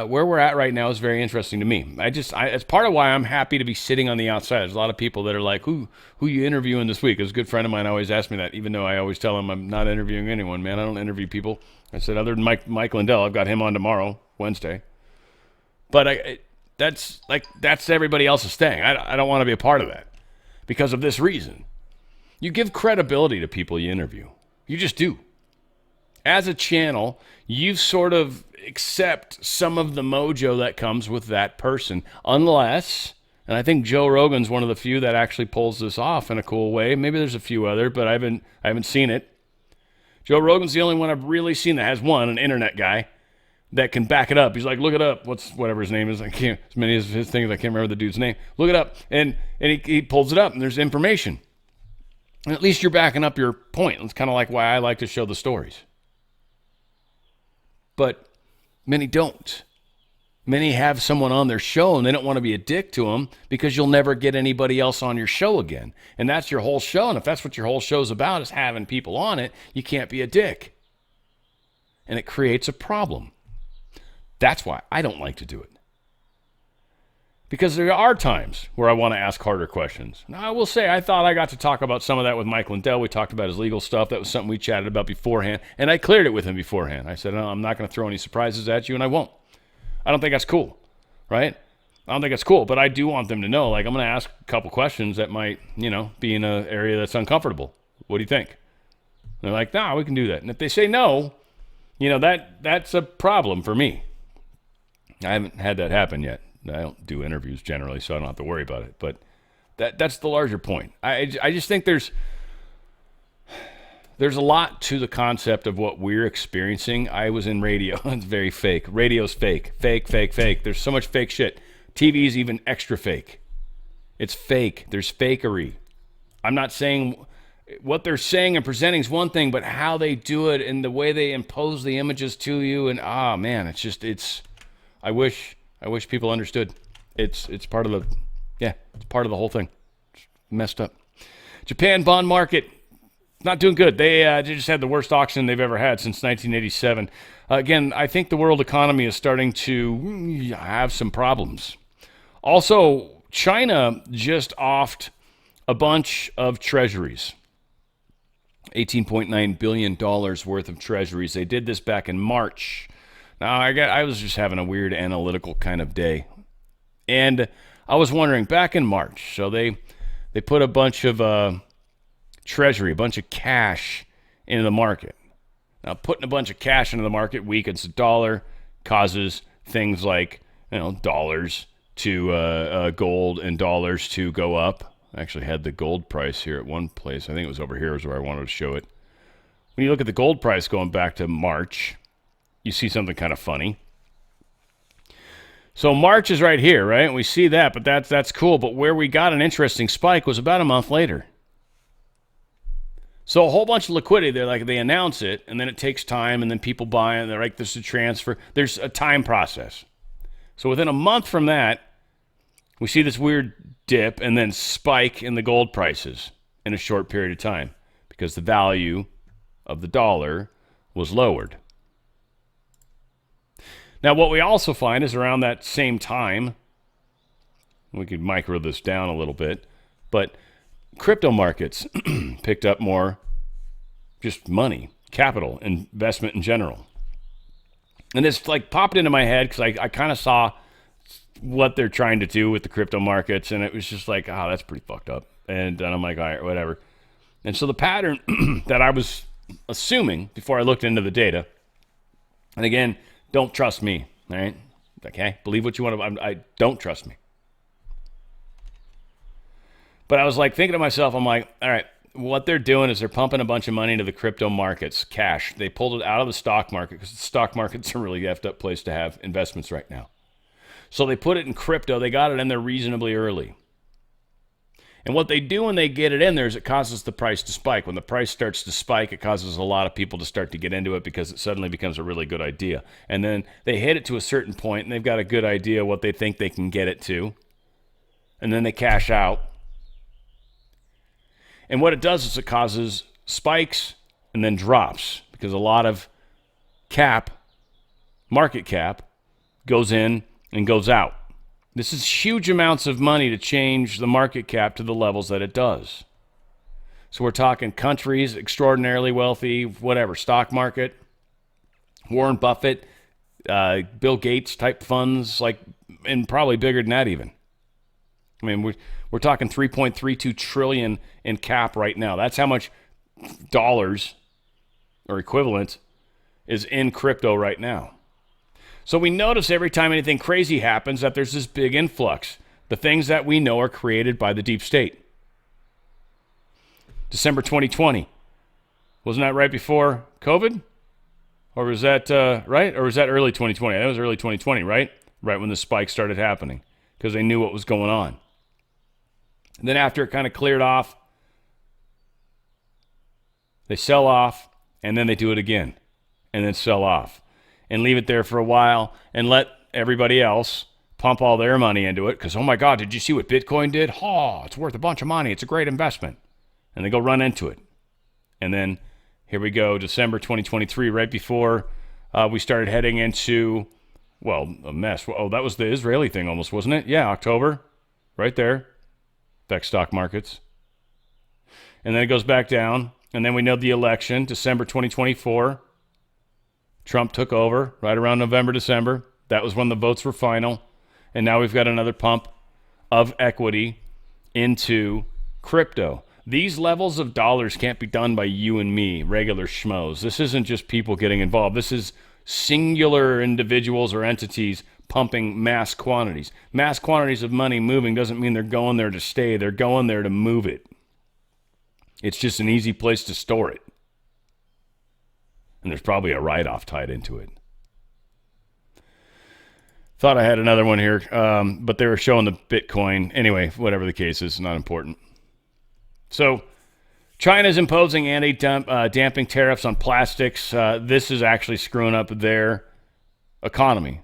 where we're at right now is very interesting to me. It's part of why I'm happy to be sitting on the outside. There's a lot of people that are like, who you interviewing this week? It was a good friend of mine always asked me that, even though I always tell him I'm not interviewing anyone, man. I don't interview people. I said, other than Mike Lindell, I've got him on tomorrow, Wednesday. But that's everybody else's thing. I don't want to be a part of that because of this reason. You give credibility to people you interview. You just do. As a channel, you sort of accept some of the mojo that comes with that person, unless, and I think Joe Rogan's one of the few that actually pulls this off in a cool way. Maybe there's a few other, but I haven't seen it. Joe Rogan's the only one I've really seen that has an internet guy that can back it up. He's like, look it up. Whatever his name is. I can't, as many of his things, I can't remember the dude's name. Look it up. And he pulls it up and there's information. And at least you're backing up your point. It's kind of like why I like to show the stories. But many don't. Many have someone on their show and they don't want to be a dick to them because you'll never get anybody else on your show again. And that's your whole show. And if that's what your whole show's about, is having people on it, you can't be a dick. And it creates a problem. That's why I don't like to do it. Because there are times where I want to ask harder questions. Now, I will say, I thought I got to talk about some of that with Mike Lindell. We talked about his legal stuff. That was something we chatted about beforehand. And I cleared it with him beforehand. I said, no, I'm not going to throw any surprises at you, and I won't. I don't think that's cool, right? I don't think that's cool. But I do want them to know, like, I'm going to ask a couple questions that might, be in an area that's uncomfortable. What do you think? And they're like, nah, we can do that. And if they say no, that's a problem for me. I haven't had that happen yet. I don't do interviews generally, so I don't have to worry about it. But that's the larger point. I just think there's a lot to the concept of what we're experiencing. I was in radio. It's very fake. Radio's fake. Fake, fake, fake. There's so much fake shit. TV's even extra fake. It's fake. There's fakery. I'm not saying what they're saying and presenting is one thing, but how they do it and the way they impose the images to you, and man, I wish people understood. It's part of it's part of the whole thing. It's messed up. Japan bond market, not doing good. They just had the worst auction they've ever had since 1987. Again, I think the world economy is starting to have some problems. Also, China just offed a bunch of treasuries. $18.9 billion worth of treasuries. They did this back in March. Now, I was just having a weird analytical kind of day. And I was wondering, back in March, so they put a bunch of treasury, a bunch of cash into the market. Now, putting a bunch of cash into the market weakens the dollar, causes things like dollars to gold and dollars to go up. I actually had the gold price here at one place. I think it was over here is where I wanted to show it. When you look at the gold price going back to March, you see something kind of funny. So March is right here, right? We see that, but that's cool. But where we got an interesting spike was about a month later. So a whole bunch of liquidity. They announce it, and then it takes time, and then people buy it, and they're like, there's a transfer. There's a time process. So within a month from that, we see this weird dip and then spike in the gold prices in a short period of time because the value of the dollar was lowered. Now, what we also find is around that same time, we could micro this down a little bit, but crypto markets picked up more just money, capital, investment in general. And this popped into my head because I kind of saw what they're trying to do with the crypto markets, and it was just like, oh, that's pretty fucked up. And I'm like, all right, whatever. And so the pattern that I was assuming before I looked into the data, and again, don't trust me, all right? Okay? Believe what you want to. I don't trust me. But I was thinking to myself, I'm like, all right, what they're doing is they're pumping a bunch of money into the crypto markets, cash. They pulled it out of the stock market because the stock market's a really effed up place to have investments right now. So they put it in crypto. They got it in there reasonably early. And what they do when they get it in there is it causes the price to spike. When the price starts to spike, it causes a lot of people to start to get into it because it suddenly becomes a really good idea. And then they hit it to a certain point, and they've got a good idea what they think they can get it to. And then they cash out. And what it does is it causes spikes and then drops because a lot of market cap, goes in and goes out. This is huge amounts of money to change the market cap to the levels that it does. So we're talking countries, extraordinarily wealthy, whatever, stock market, Warren Buffett, Bill Gates type funds, and probably bigger than that even. I mean, we're talking 3.32 trillion in cap right now. That's how much dollars or equivalent is in crypto right now. So we notice every time anything crazy happens that there's this big influx. The things that we know are created by the deep state. December 2020. Wasn't that right before COVID? Or was that right? Or was that early 2020? That was early 2020, right? Right when the spike started happening because they knew what was going on. And then after it kind of cleared off, they sell off, and then they do it again, and then sell off, and leave it there for a while, and let everybody else pump all their money into it, because, oh my God, did you see what Bitcoin did? Oh, it's worth a bunch of money. It's a great investment. And they go run into it. And then here we go, December 2023, right before we started heading into, a mess. Oh, that was the Israeli thing almost, wasn't it? Yeah, October, right there. Affects stock markets. And then it goes back down. And then we know the election, December 2024. Trump took over right around November, December. That was when the votes were final. And now we've got another pump of equity into crypto. These levels of dollars can't be done by you and me, regular schmoes. This isn't just people getting involved. This is singular individuals or entities pumping mass quantities. Mass quantities of money moving doesn't mean they're going there to stay. They're going there to move it. It's just an easy place to store it. And there's probably a write-off tied into it. Thought I had another one here, but they were showing the Bitcoin. Anyway, whatever the case is, not important. So China's imposing anti-dumping tariffs on plastics. This is actually screwing up their economy.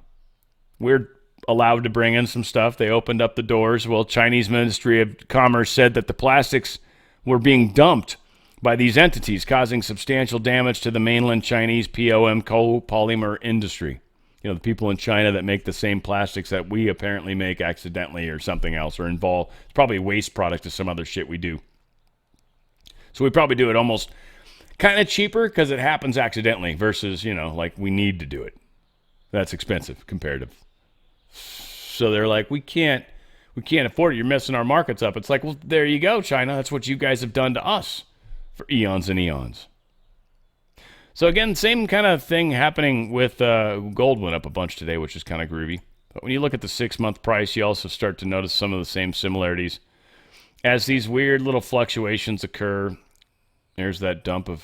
We're allowed to bring in some stuff. They opened up the doors. Well, Chinese Ministry of Commerce said that the plastics were being dumped by these entities, causing substantial damage to the mainland Chinese POM copolymer industry. You know, the people in China that make the same plastics that we apparently make accidentally or something else or involve. It's probably a waste product to some other shit we do. So we probably do it almost kind of cheaper because it happens accidentally versus, we need to do it. That's expensive comparative. So they're like, we can't afford it. You're messing our markets up. It's like, well, there you go, China. That's what you guys have done to us for eons and eons. So again, same kind of thing happening with gold went up a bunch today, which is kind of groovy. But when you look at the 6-month price, you also start to notice some of the same similarities. As these weird little fluctuations occur, there's that dump of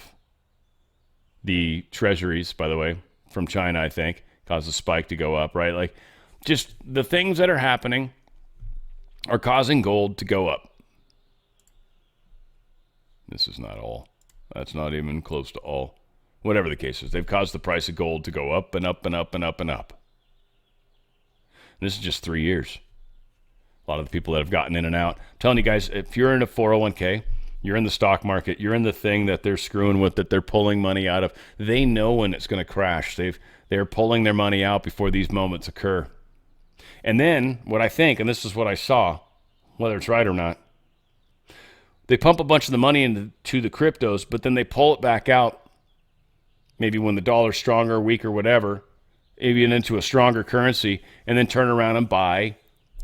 the treasuries, by the way, from China, I think, caused the spike to go up, right? Like, just the things that are happening are causing gold to go up. This is not all. That's not even close to all. Whatever the case is, they've caused the price of gold to go up and up and up and up and up. And this is just 3 years. A lot of the people that have gotten in and out. I'm telling you guys, if you're in a 401k, you're in the stock market, you're in the thing that they're screwing with, that they're pulling money out of, they know when it's going to crash. They're pulling their money out before these moments occur. And then what I think, and this is what I saw, whether it's right or not, they pump a bunch of the money into the cryptos, but then they pull it back out, maybe when the dollar's stronger, weaker, whatever, maybe into a stronger currency, and then turn around and buy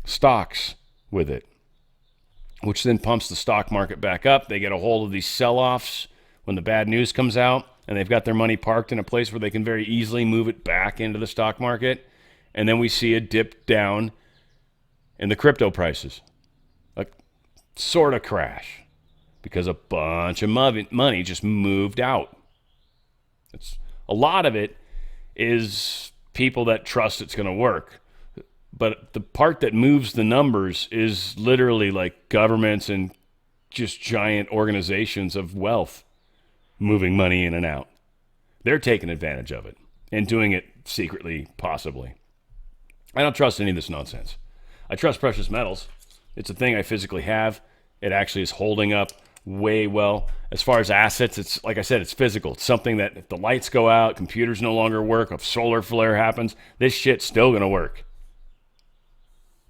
stocks with it, which then pumps the stock market back up. They get a hold of these sell-offs when the bad news comes out, and they've got their money parked in a place where they can very easily move it back into the stock market, and then we see a dip down in the crypto prices, a sort of crash, because a bunch of money just moved out. A lot of it is people that trust it's going to work. But the part that moves the numbers is literally like governments and just giant organizations of wealth moving money in and out. They're taking advantage of it and doing it secretly, possibly. I don't trust any of this nonsense. I trust precious metals. It's a thing I physically have. It actually is holding up way well. As far as assets, it's like I said, it's physical. It's something that if the lights go out, computers no longer work, if solar flare happens, this shit's still going to work.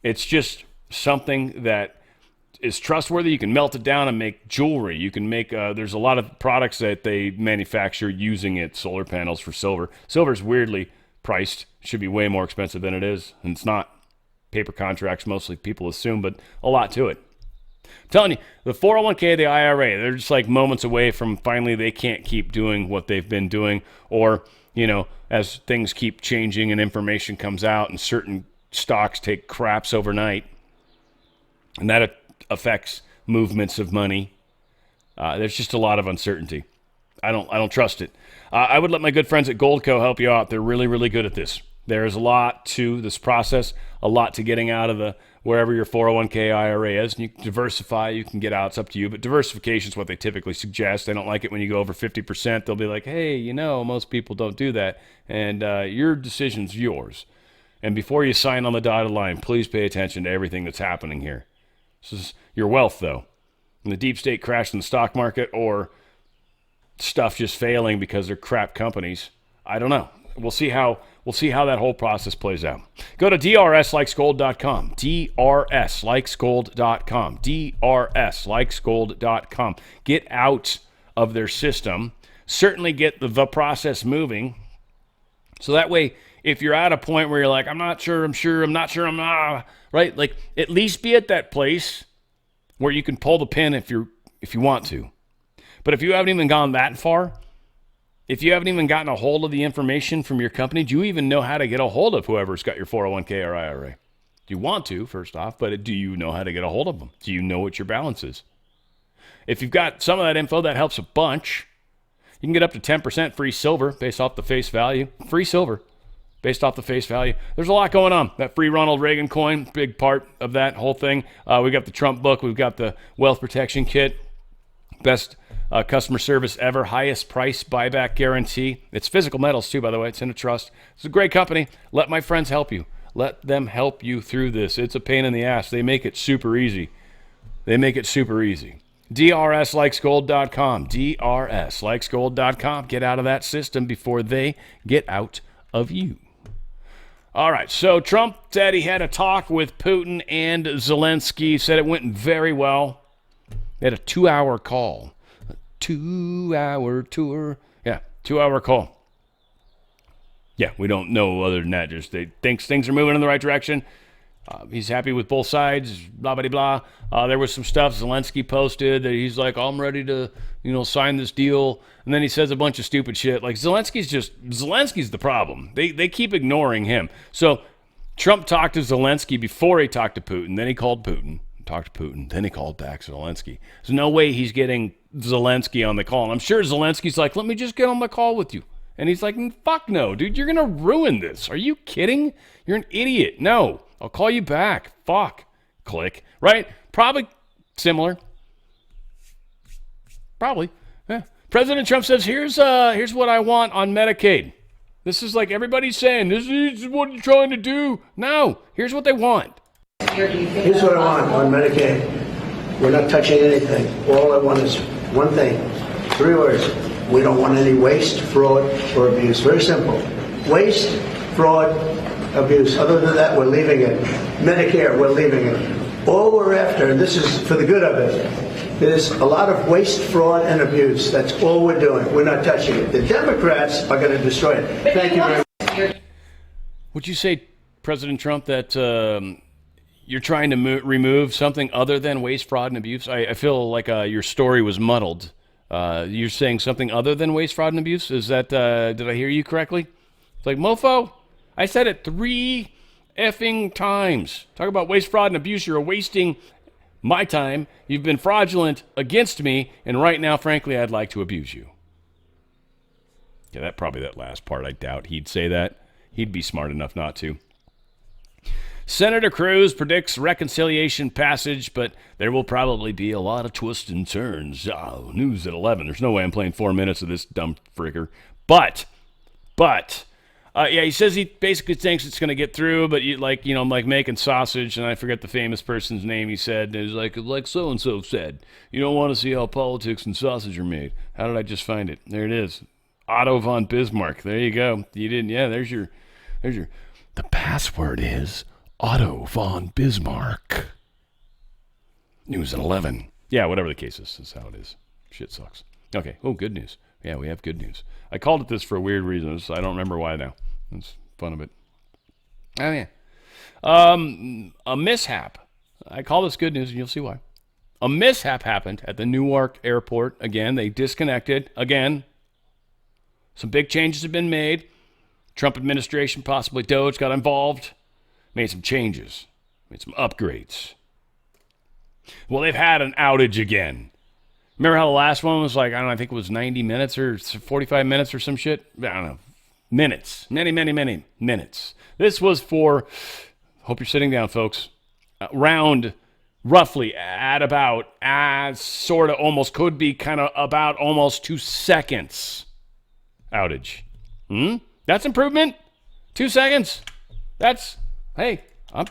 It's just something that is trustworthy. You can melt it down and make jewelry. You can make, there's a lot of products that they manufacture using it, solar panels for silver. Silver's weirdly priced. It should be way more expensive than it is, and it's not. Paper contracts, mostly people assume, but a lot to it. I'm telling you, the 401k, the IRA, they're just like moments away from finally they can't keep doing what they've been doing, or, you know, as things keep changing and information comes out and certain stocks take craps overnight, and that affects movements of money. There's just a lot of uncertainty. I don't trust it. I would let my good friends at Goldco help you out. They're really, really good at this. There's a lot to this process, a lot to getting out of the wherever your 401k IRA is. And you can diversify, you can get out, it's up to you. But diversification is what they typically suggest. They don't like it when you go over 50%. They'll be like, hey, you know, most people don't do that. And your decision's yours. And before you sign on the dotted line, please pay attention to everything that's happening here. This is your wealth, though. And the deep state crash in the stock market, or stuff just failing because they're crap companies, I don't know. We'll see how that whole process plays out. Go to drslikesgold.com. drslikesgold.com. drslikesgold.com. Get out of their system. Certainly get the process moving. So that way, if you're at a point where you're like, I'm not sure, I'm sure, I'm not sure, I'm not, right? Like, at least be at that place where you can pull the pin if you want to. But if you haven't even gone that far, if you haven't even gotten a hold of the information from your company, do you even know how to get a hold of whoever's got your 401k or IRA? Do you want to, first off, but do you know how to get a hold of them? Do you know what your balance is? If you've got some of that info, that helps a bunch. You can get up to 10% free silver based off the face value. Free silver based off the face value. There's a lot going on. That free Ronald Reagan coin, big part of that whole thing. We got the Trump book. We've got the wealth protection kit. Best customer service ever. Highest price buyback guarantee. It's physical metals too, by the way. It's in a trust. It's a great company. Let my friends help you. Let them help you through this. It's a pain in the ass. They make it super easy. DRSlikesgold.com. DRSlikesgold.com. Get out of that system before they get out of you. All right, so Trump said he had a talk with Putin and Zelensky, said it went very well. They had a 2-hour call. A 2-hour tour. Yeah, 2-hour call. Yeah, we don't know other than that. Just they think things are moving in the right direction. He's happy with both sides, blah, blah, blah. There was some stuff Zelensky posted that he's like, I'm ready to, sign this deal. And then he says a bunch of stupid shit. Like, Zelensky's the problem. They keep ignoring him. So Trump talked to Zelensky before he talked to Putin. Then he called Putin, talked to Putin. Then he called back Zelensky. There's no way he's getting Zelensky on the call. And I'm sure Zelensky's like, let me just get on the call with you. And he's like, fuck no, dude, you're going to ruin this. Are you kidding? You're an idiot. No, I'll call you back. Fuck. Click. Right? Probably similar. Probably. Yeah. President Trump says, here's what I want on Medicaid. This is like everybody's saying, this is what you're trying to do. No, here's what they want. Here's what I want on Medicaid. We're not touching anything. All I want is one thing. 3 words. We don't want any waste, fraud, or abuse. Very simple. Waste, fraud, abuse. Other than that, we're leaving it. Medicare, we're leaving it. All we're after, and this is for the good of it, is a lot of waste, fraud, and abuse. That's all we're doing. We're not touching it. The Democrats are going to destroy it. Thank you very much. Would you say, President Trump, that you're trying to remove something other than waste, fraud, and abuse? I feel like your story was muddled. You're saying something other than waste, fraud, and abuse? Is that, did I hear you correctly? It's like, mofo, I said it 3 effing times. Talk about waste, fraud, and abuse. You're wasting my time. You've been fraudulent against me, and right now, frankly, I'd like to abuse you. Yeah, that last part, I doubt he'd say that. He'd be smart enough not to. Senator Cruz predicts reconciliation passage, but there will probably be a lot of twists and turns. Oh, news at 11. There's no way I'm playing 4 minutes of this dumb fricker. But, yeah, he says he basically thinks it's going to get through, but I'm like making sausage, and I forget the famous person's name he said. It was like so-and-so said, you don't want to see how politics and sausage are made. How did I just find it? There it is. Otto von Bismarck. There you go. You didn't, yeah, there's your, the password is Otto von Bismarck. News at 11. Yeah, whatever the case is how it is. Shit sucks. Okay. Oh, good news. Yeah, we have good news. I called it this for a weird reason. So I don't remember why now. It's fun of it. Oh, yeah. A mishap. I call this good news, and you'll see why. A mishap happened at the Newark airport. Again, they disconnected. Again, some big changes have been made. Trump administration, possibly Doge, got involved. Made some changes. Made some upgrades. Well, they've had an outage again. Remember how the last one was like, I don't know, I think it was 90 minutes or 45 minutes or some shit? I don't know. Minutes. Many minutes. This was for, hope you're sitting down, folks, around roughly at about, sort of almost could be kind of about almost 2 seconds outage. That's improvement? 2 seconds? That's, hey, I'm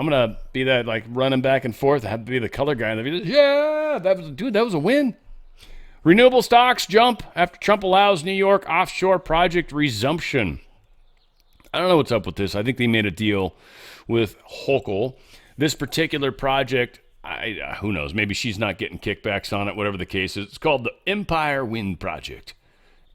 gonna be that like running back and forth. I have to be the color guy in the video. Yeah, that was a win. Renewable stocks jump after Trump allows New York offshore project resumption. I don't know what's up with this. I think they made a deal with Hochul. This particular project, who knows? Maybe she's not getting kickbacks on it, whatever the case is. It's called the Empire Wind Project.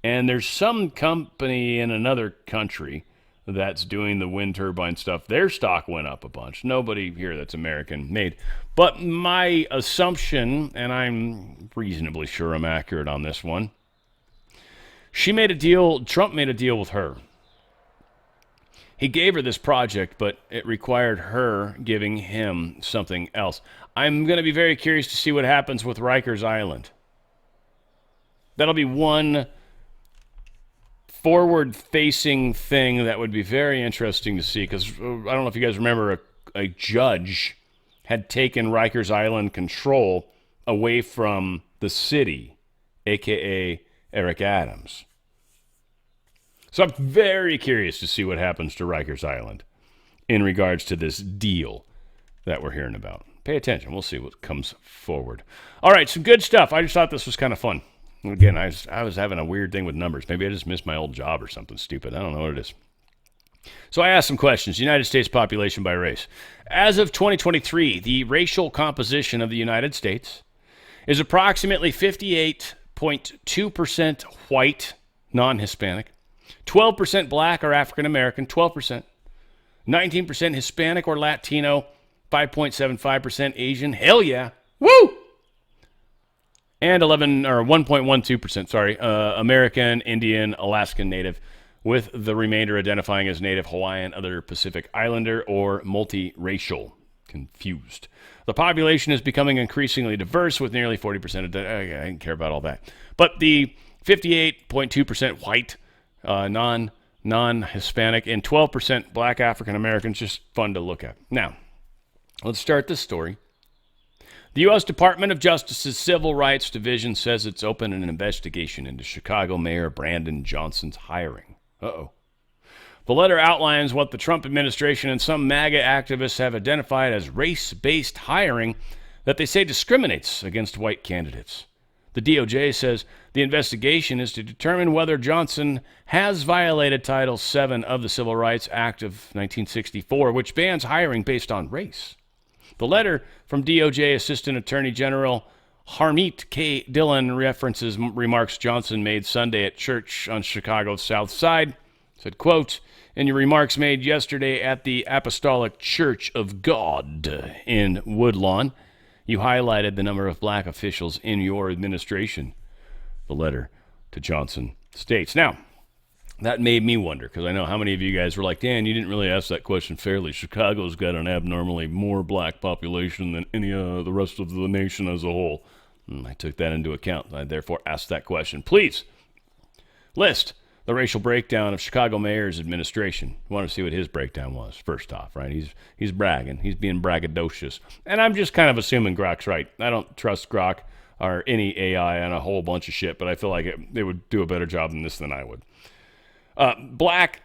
And there's some company in another country that's doing the wind turbine stuff. Their stock went up a bunch. Nobody here that's American made. But my assumption, and I'm reasonably sure I'm accurate on this one, Trump made a deal with her. He gave her this project, but it required her giving him something else. I'm going to be very curious to see what happens with Rikers Island. That'll be one forward-facing thing that would be very interesting to see, because I don't know if you guys remember, a judge had taken Rikers Island control away from the city, a.k.a. Eric Adams. So I'm very curious to see what happens to Rikers Island in regards to this deal that we're hearing about. Pay attention. We'll see what comes forward. All right, some good stuff. I just thought this was kind of fun. Again, I was having a weird thing with numbers. Maybe I just missed my old job or something stupid. I don't know what it is. So I asked some questions. United States population by race. As of 2023, the racial composition of the United States is approximately 58.2% white, non-Hispanic, 12% black or African American, 12%, 19% Hispanic or Latino, 5.75% Asian, hell yeah, woo! And 1.12%, American, Indian, Alaskan Native, with the remainder identifying as Native Hawaiian, other Pacific Islander, or multiracial. Confused. The population is becoming increasingly diverse, with nearly 40% of I didn't care about all that. But the 58.2% white, non-Hispanic, and 12% black African Americans, just fun to look at. Now, let's start this story. The U.S. Department of Justice's Civil Rights Division says it's opened an investigation into Chicago Mayor Brandon Johnson's hiring. Uh-oh. The letter outlines what the Trump administration and some MAGA activists have identified as race-based hiring that they say discriminates against white candidates. The DOJ says the investigation is to determine whether Johnson has violated Title VII of the Civil Rights Act of 1964, which bans hiring based on race. The letter from DOJ Assistant Attorney General Harmeet K. Dillon references remarks Johnson made Sunday at church on Chicago's South Side. Said, quote, "In your remarks made yesterday at the Apostolic Church of God in Woodlawn, you highlighted the number of black officials in your administration," the letter to Johnson states. Now, that made me wonder, because I know how many of you guys were like, Dan, you didn't really ask that question fairly. Chicago's got an abnormally more black population than any the rest of the nation as a whole. I took that into account. I therefore asked that question. Please list the racial breakdown of Chicago mayor's administration. I want to see what his breakdown was, first off, right? He's bragging. He's being braggadocious. And I'm just kind of assuming Grok's right. I don't trust Grok or any AI on a whole bunch of shit, but I feel like they would do a better job in this than I would. Black,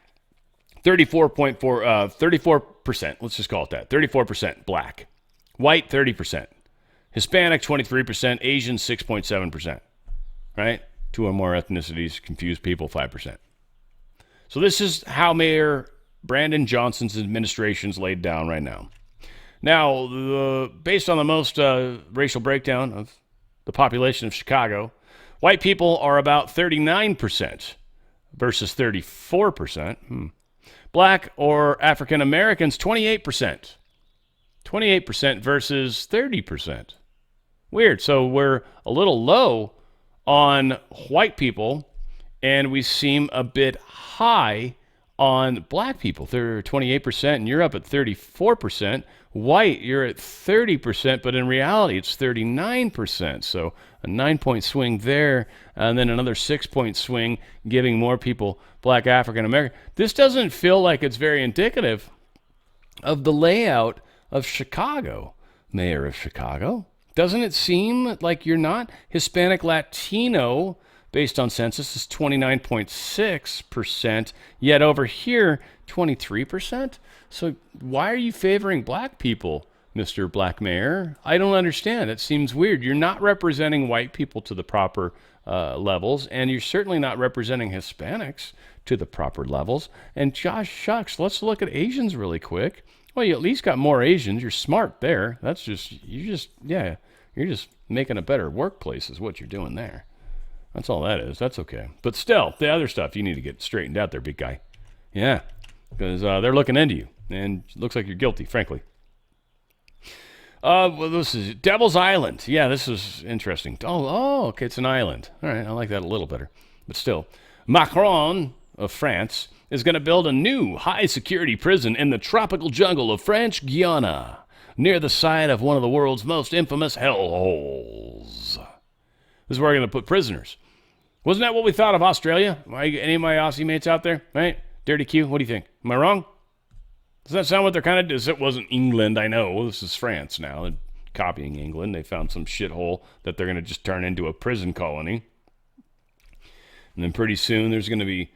34%. Let's just call it that. 34% black. White, 30%. Hispanic, 23%. Asian, 6.7%. Right? Two or more ethnicities, confused people, 5%. So this is how Mayor Brandon Johnson's administration's laid down right now. Now, based on the most racial breakdown of the population of Chicago, white people are about 39% versus 34%. Black or African Americans, 28%. 28% versus 30%. Weird. So we're a little low on white people, and we seem a bit high on black people. They're 28%, and you're up at 34%. White, you're at 30%, but in reality, it's 39%. So a 9-point swing there, and then another 6-point swing, giving more people black African American. This doesn't feel like it's very indicative of the layout of Chicago, Mayor of Chicago. Doesn't it seem like you're not? Hispanic Latino, based on census, is 29.6%, yet over here, 23%? So why are you favoring black people, Mr. Black Mayor? I don't understand. It seems weird. You're not representing white people to the proper levels, and you're certainly not representing Hispanics to the proper levels. And Josh shucks, let's look at Asians really quick. Well, you at least got more Asians. You're smart there. You're just making a better workplace is what you're doing there. That's all that is. That's okay. But still, the other stuff you need to get straightened out there, big guy. Yeah, because they're looking into you, and it looks like you're guilty, frankly. Well, this is Devil's Island. Yeah, this is interesting. Okay, it's an island. All right, I like that a little better. But still, Macron of France is going to build a new high-security prison in the tropical jungle of French Guiana, near the site of one of the world's most infamous hellholes. This is where we're going to put prisoners. Wasn't that what we thought of Australia? Any of my Aussie mates out there? Right? Dirty Q, what do you think? Am I wrong? Does that sound what they're kind of doing? It wasn't England, I know. This is France now. They're copying England. They found some shithole that they're going to just turn into a prison colony. And then pretty soon there's going to be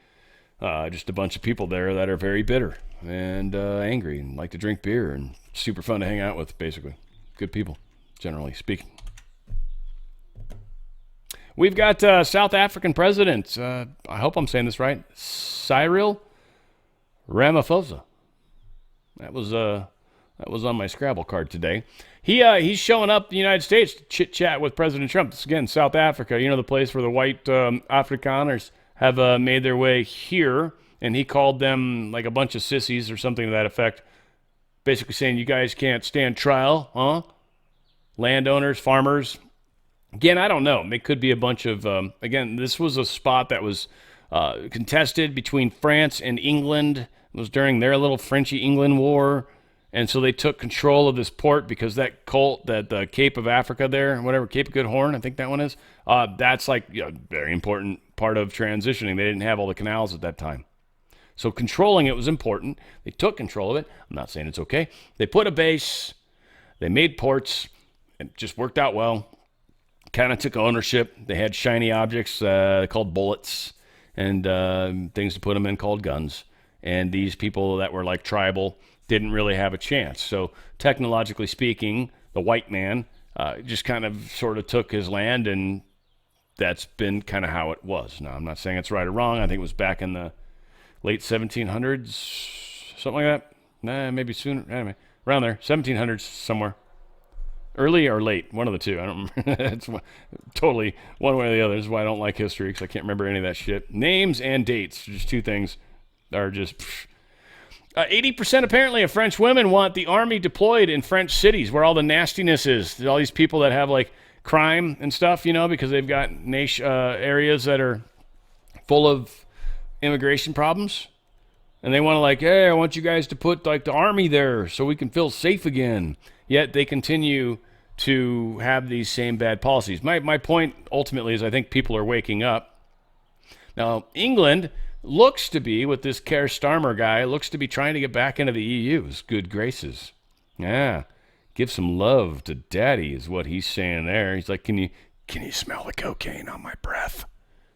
just a bunch of people there that are very bitter and angry and like to drink beer and super fun to hang out with, basically. Good people, generally speaking. We've got South African President, I hope I'm saying this right, Cyril Ramaphosa. That was on my Scrabble card today. He's showing up in the United States to chit-chat with President Trump. This, again, South Africa, the place where the white Afrikaners have made their way here, and he called them like a bunch of sissies or something to that effect, basically saying you guys can't stand trial, huh? Landowners, farmers. Again, I don't know. It could be a bunch of, again, this was a spot that was contested between France and England. It was during their little Frenchy-England war. And so they took control of this port because that the Cape of Africa there, whatever, Cape of Good Horn, I think that one is, that's like a very important part of transitioning. They didn't have all the canals at that time. So controlling it was important. They took control of it. I'm not saying it's okay. They put a base. They made ports. It just worked out well. Kind of took ownership. They had shiny objects called bullets and things to put them in called guns. And these people that were like tribal didn't really have a chance. So technologically speaking, the white man just kind of sort of took his land, and that's been kind of how it was. Now, I'm not saying it's right or wrong. I think it was back in the late 1700s, something like that. Nah, maybe sooner. Anyway, around there, 1700s somewhere. Early or late, one of the two. I don't remember. It's totally one way or the other. This is why I don't like history, because I can't remember any of that shit. Names and dates, just two things, are just... 80% apparently of French women want the army deployed in French cities where all the nastiness is. There's all these people that have like crime and stuff, because they've got areas that are full of immigration problems. And they want to like, hey, I want you guys to put like the army there so we can feel safe again. Yet they continue to have these same bad policies. My point ultimately is I think people are waking up. Now, England looks to be, with this Keir Starmer guy, looks to be trying to get back into the EU's good graces. Yeah, give some love to daddy is what he's saying there. He's like, can you smell the cocaine on my breath?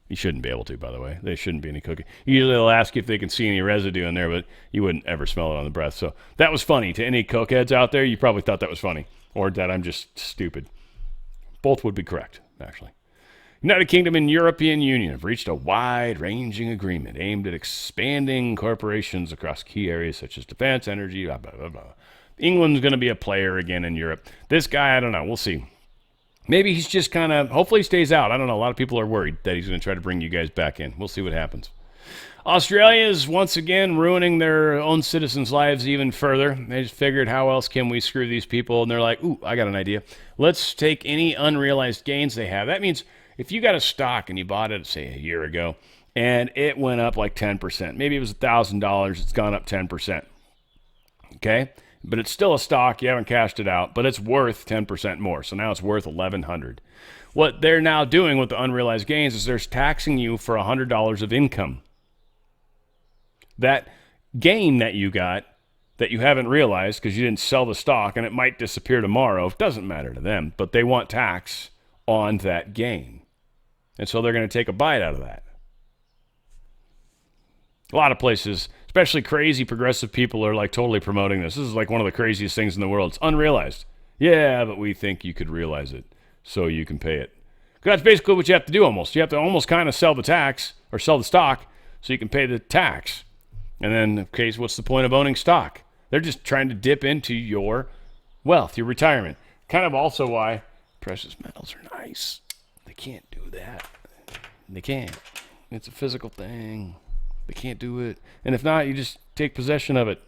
You shouldn't be able to, by the way. There shouldn't be any cocaine. Usually they'll ask you if they can see any residue in there, but you wouldn't ever smell it on the breath. So that was funny. To any cokeheads out there, you probably thought that was funny, or that I'm just stupid. Both would be correct, actually. United Kingdom and European Union have reached a wide-ranging agreement aimed at expanding corporations across key areas such as defense, energy, blah, blah, blah, blah. England's going to be a player again in Europe. This guy, I don't know. We'll see. Maybe he's just kind of, hopefully he stays out. I don't know. A lot of people are worried that he's going to try to bring you guys back in. We'll see what happens. Australia is once again ruining their own citizens' lives even further. They just figured, how else can we screw these people? And they're like, ooh, I got an idea. Let's take any unrealized gains they have. That means if you got a stock and you bought it, say, a year ago, and it went up like 10%, maybe it was $1,000, it's gone up 10%. Okay? But it's still a stock, you haven't cashed it out, but it's worth 10% more. So now it's worth $1,100. What they're now doing with the unrealized gains is they're taxing you for $100 of income. That gain that you got that you haven't realized because you didn't sell the stock and it might disappear tomorrow, it doesn't matter to them, but they want tax on that gain. And so they're going to take a bite out of that. A lot of places, especially crazy progressive people, are like totally promoting this. This is like one of the craziest things in the world. It's unrealized. Yeah, but we think you could realize it so you can pay it. Because that's basically what you have to do almost. You have to almost kind of sell the tax or sell the stock so you can pay the tax. And then, okay, so what's the point of owning stock? They're just trying to dip into your wealth, your retirement. Kind of also why precious metals are nice. They can't do that. They can't. It's a physical thing. They can't do it. And if not, you just take possession of it.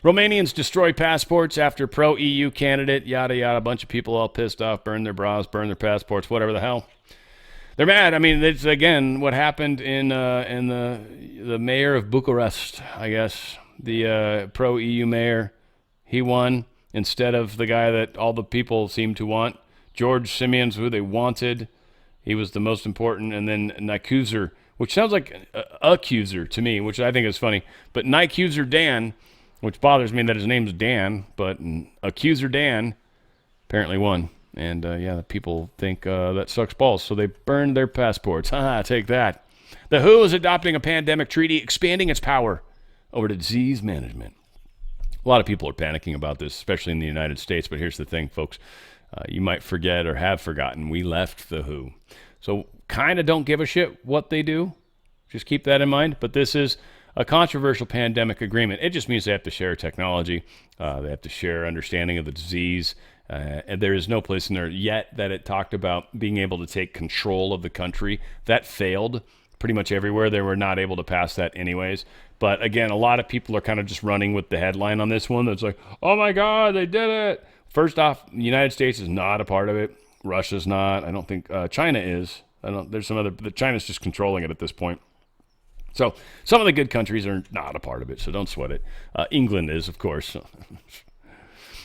Romanians destroy passports after pro-EU candidate, yada, yada. A bunch of people all pissed off, burn their bras, burn their passports, whatever the hell. They're mad. I mean, it's, again, what happened in the mayor of Bucharest, I guess. The pro-EU mayor, he won instead of the guy that all the people seemed to want. George Simeon's who they wanted. He was the most important. And then Nikuzer, which sounds like accuser to me, which I think is funny. But Nikuzer Dan, which bothers me that his name's Dan, but accuser Dan apparently won. And, yeah, the people think that sucks balls, so they burned their passports. Haha, take that. The WHO is adopting a pandemic treaty, expanding its power over to disease management. A lot of people are panicking about this, especially in the United States, but here's the thing, folks. You might forget or have forgotten, we left the WHO. So kind of don't give a shit what they do. Just keep that in mind. But this is a controversial pandemic agreement. It just means they have to share technology. They have to share understanding of the disease. And there is no place in there yet that it talked about being able to take control of the country. That failed pretty much everywhere. They were not able to pass that anyways. But again, a lot of people are kind of just running with the headline on this one. That's like, oh my God, they did it. First off, the United States is not a part of it. Russia's not. I don't think China is. There's some other. China's just controlling it at this point. So some of the good countries are not a part of it, so don't sweat it. England is, of course.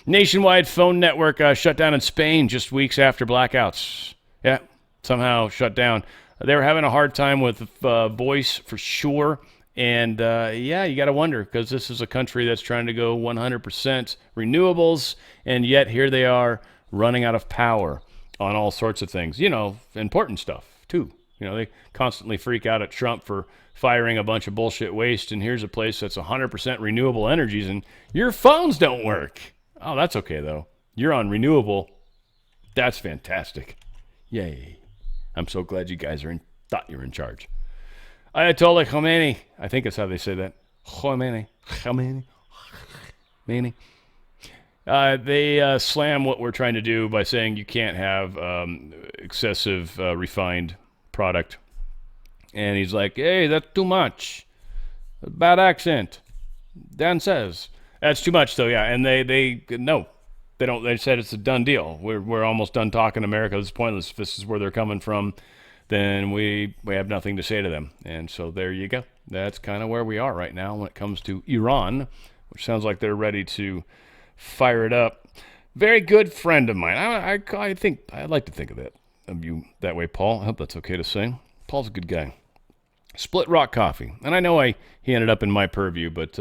Nationwide phone network shut down in Spain just weeks after blackouts. Yeah, somehow shut down. They were having a hard time with voice for sure. And, yeah, you got to wonder, because this is a country that's trying to go 100% renewables, and yet here they are running out of power on all sorts of things. You know, important stuff, too. You know, they constantly freak out at Trump for firing a bunch of bullshit waste, and here's a place that's 100% renewable energies, and your phones don't work. Oh, that's okay, though. You're on renewable. That's fantastic. Yay. I'm so glad you guys thought you were in charge. Ayatollah Khomeini. I think that's how they say that. Khomeini. They slam what we're trying to do by saying you can't have excessive refined product. And he's like, hey, that's too much. Bad accent. Dan says. That's too much, though, yeah. And they no. They don't. They said it's a done deal. We're almost done talking to America. It's pointless. If this is where they're coming from, then we have nothing to say to them. And so there you go. That's kind of where we are right now when it comes to Iran, which sounds like they're ready to fire it up. Very good friend of mine. I think I'd like to think of you that way, Paul. I hope that's okay to say. Paul's a good guy. Split Rock Coffee, and I know he ended up in my purview, but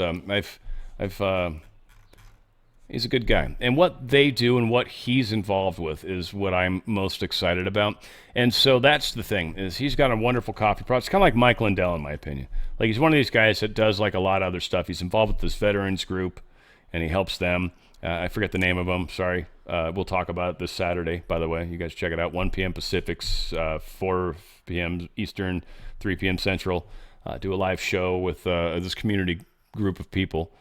he's a good guy. And what they do and what he's involved with is what I'm most excited about. And so that's the thing, is he's got a wonderful coffee product. It's kind of like Mike Lindell, in my opinion. Like, he's one of these guys that does like a lot of other stuff. He's involved with this veterans group, and he helps them. I forget the name of them. Sorry. We'll talk about it this Saturday, by the way. You guys check it out. 1 p.m. Pacific, 4 p.m. Eastern, 3 p.m. Central. Do a live show with this community group of people.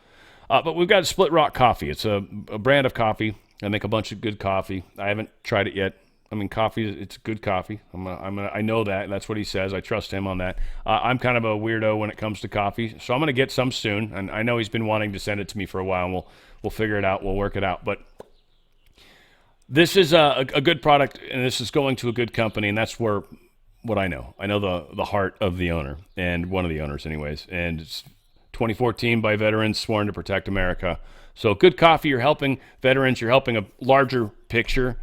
But we've got Split Rock Coffee. It's a brand of coffee. I make a bunch of good coffee. I haven't tried it yet. I mean, coffee, it's good coffee. I know that. That's what he says. I trust him on that. I'm kind of a weirdo when it comes to coffee, so I'm going to get some soon. And I know he's been wanting to send it to me for a while, and we'll figure it out. We'll work it out. But this is a good product, and this is going to a good company, and that's what I know. I know the heart of the owner, and one of the owners anyways. And it's 2014 by veterans sworn to protect America. So good coffee. You're helping veterans. You're helping a larger picture.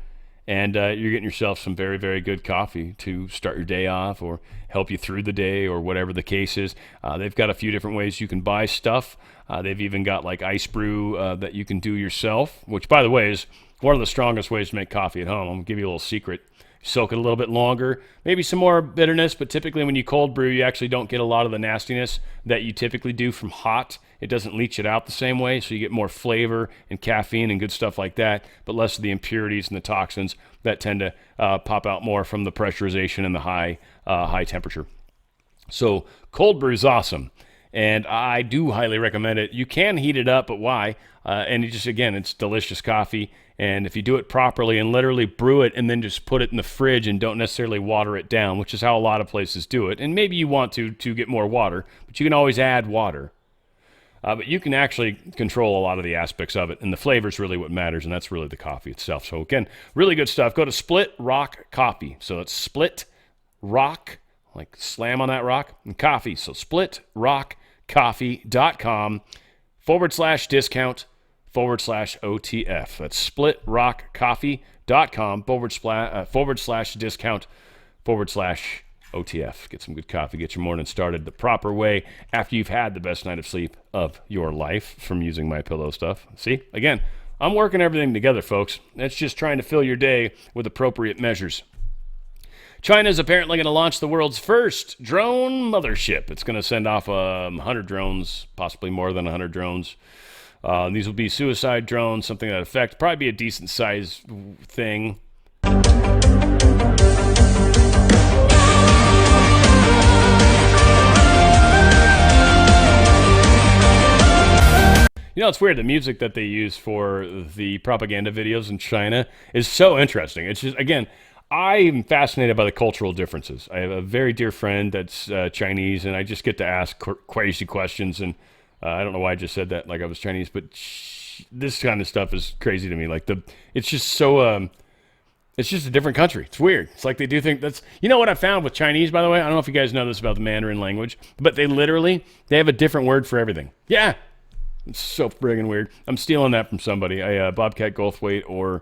And you're getting yourself some very, very good coffee to start your day off or help you through the day or whatever the case is. They've got a few different ways you can buy stuff. They've even got like ice brew that you can do yourself, which, by the way, is one of the strongest ways to make coffee at home. I'm going to give you a little secret. Soak it a little bit longer, maybe some more bitterness, but typically when you cold brew, you actually don't get a lot of the nastiness that you typically do from hot. It doesn't leach it out the same way, so you get more flavor and caffeine and good stuff like that, but less of the impurities and the toxins that tend to pop out more from the pressurization and the high temperature. So cold brew is awesome, and I do highly recommend it. You can heat it up, but why? And you just, again, it's delicious coffee. And if you do it properly and literally brew it and then just put it in the fridge and don't necessarily water it down, which is how a lot of places do it, and maybe you want to get more water, but you can always add water. But you can actually control a lot of the aspects of it, and the flavor is really what matters, and that's really the coffee itself. So again, really good stuff. Go to Split Rock Coffee. So it's Split Rock, like slam on that rock, and coffee. So splitrockcoffee.com/discount/OTF. That's splitrockcoffee.com/discount/OTF. Get some good coffee. Get your morning started the proper way after you've had the best night of sleep of your life from using my pillow stuff. See, again, I'm working everything together, folks. It's just trying to fill your day with appropriate measures. China is apparently going to launch the world's first drone mothership. It's going to send off 100 drones, possibly more than 100 drones. These will be suicide drones, something that affect, probably be a decent size thing. You know, it's weird. The music that they use for the propaganda videos in China is so interesting. It's just, again, I'm fascinated by the cultural differences. I have a very dear friend that's Chinese, and I just get to ask crazy questions. And I don't know why I just said that like I was Chinese, but this kind of stuff is crazy to me. Like it's just so It's just a different country. It's weird. It's like they do think that's, you know what I found with Chinese, by the way? I don't know if you guys know this about the Mandarin language, but they have a different word for everything. Yeah. It's so friggin' weird. I'm stealing that from somebody. Bobcat Goldthwait or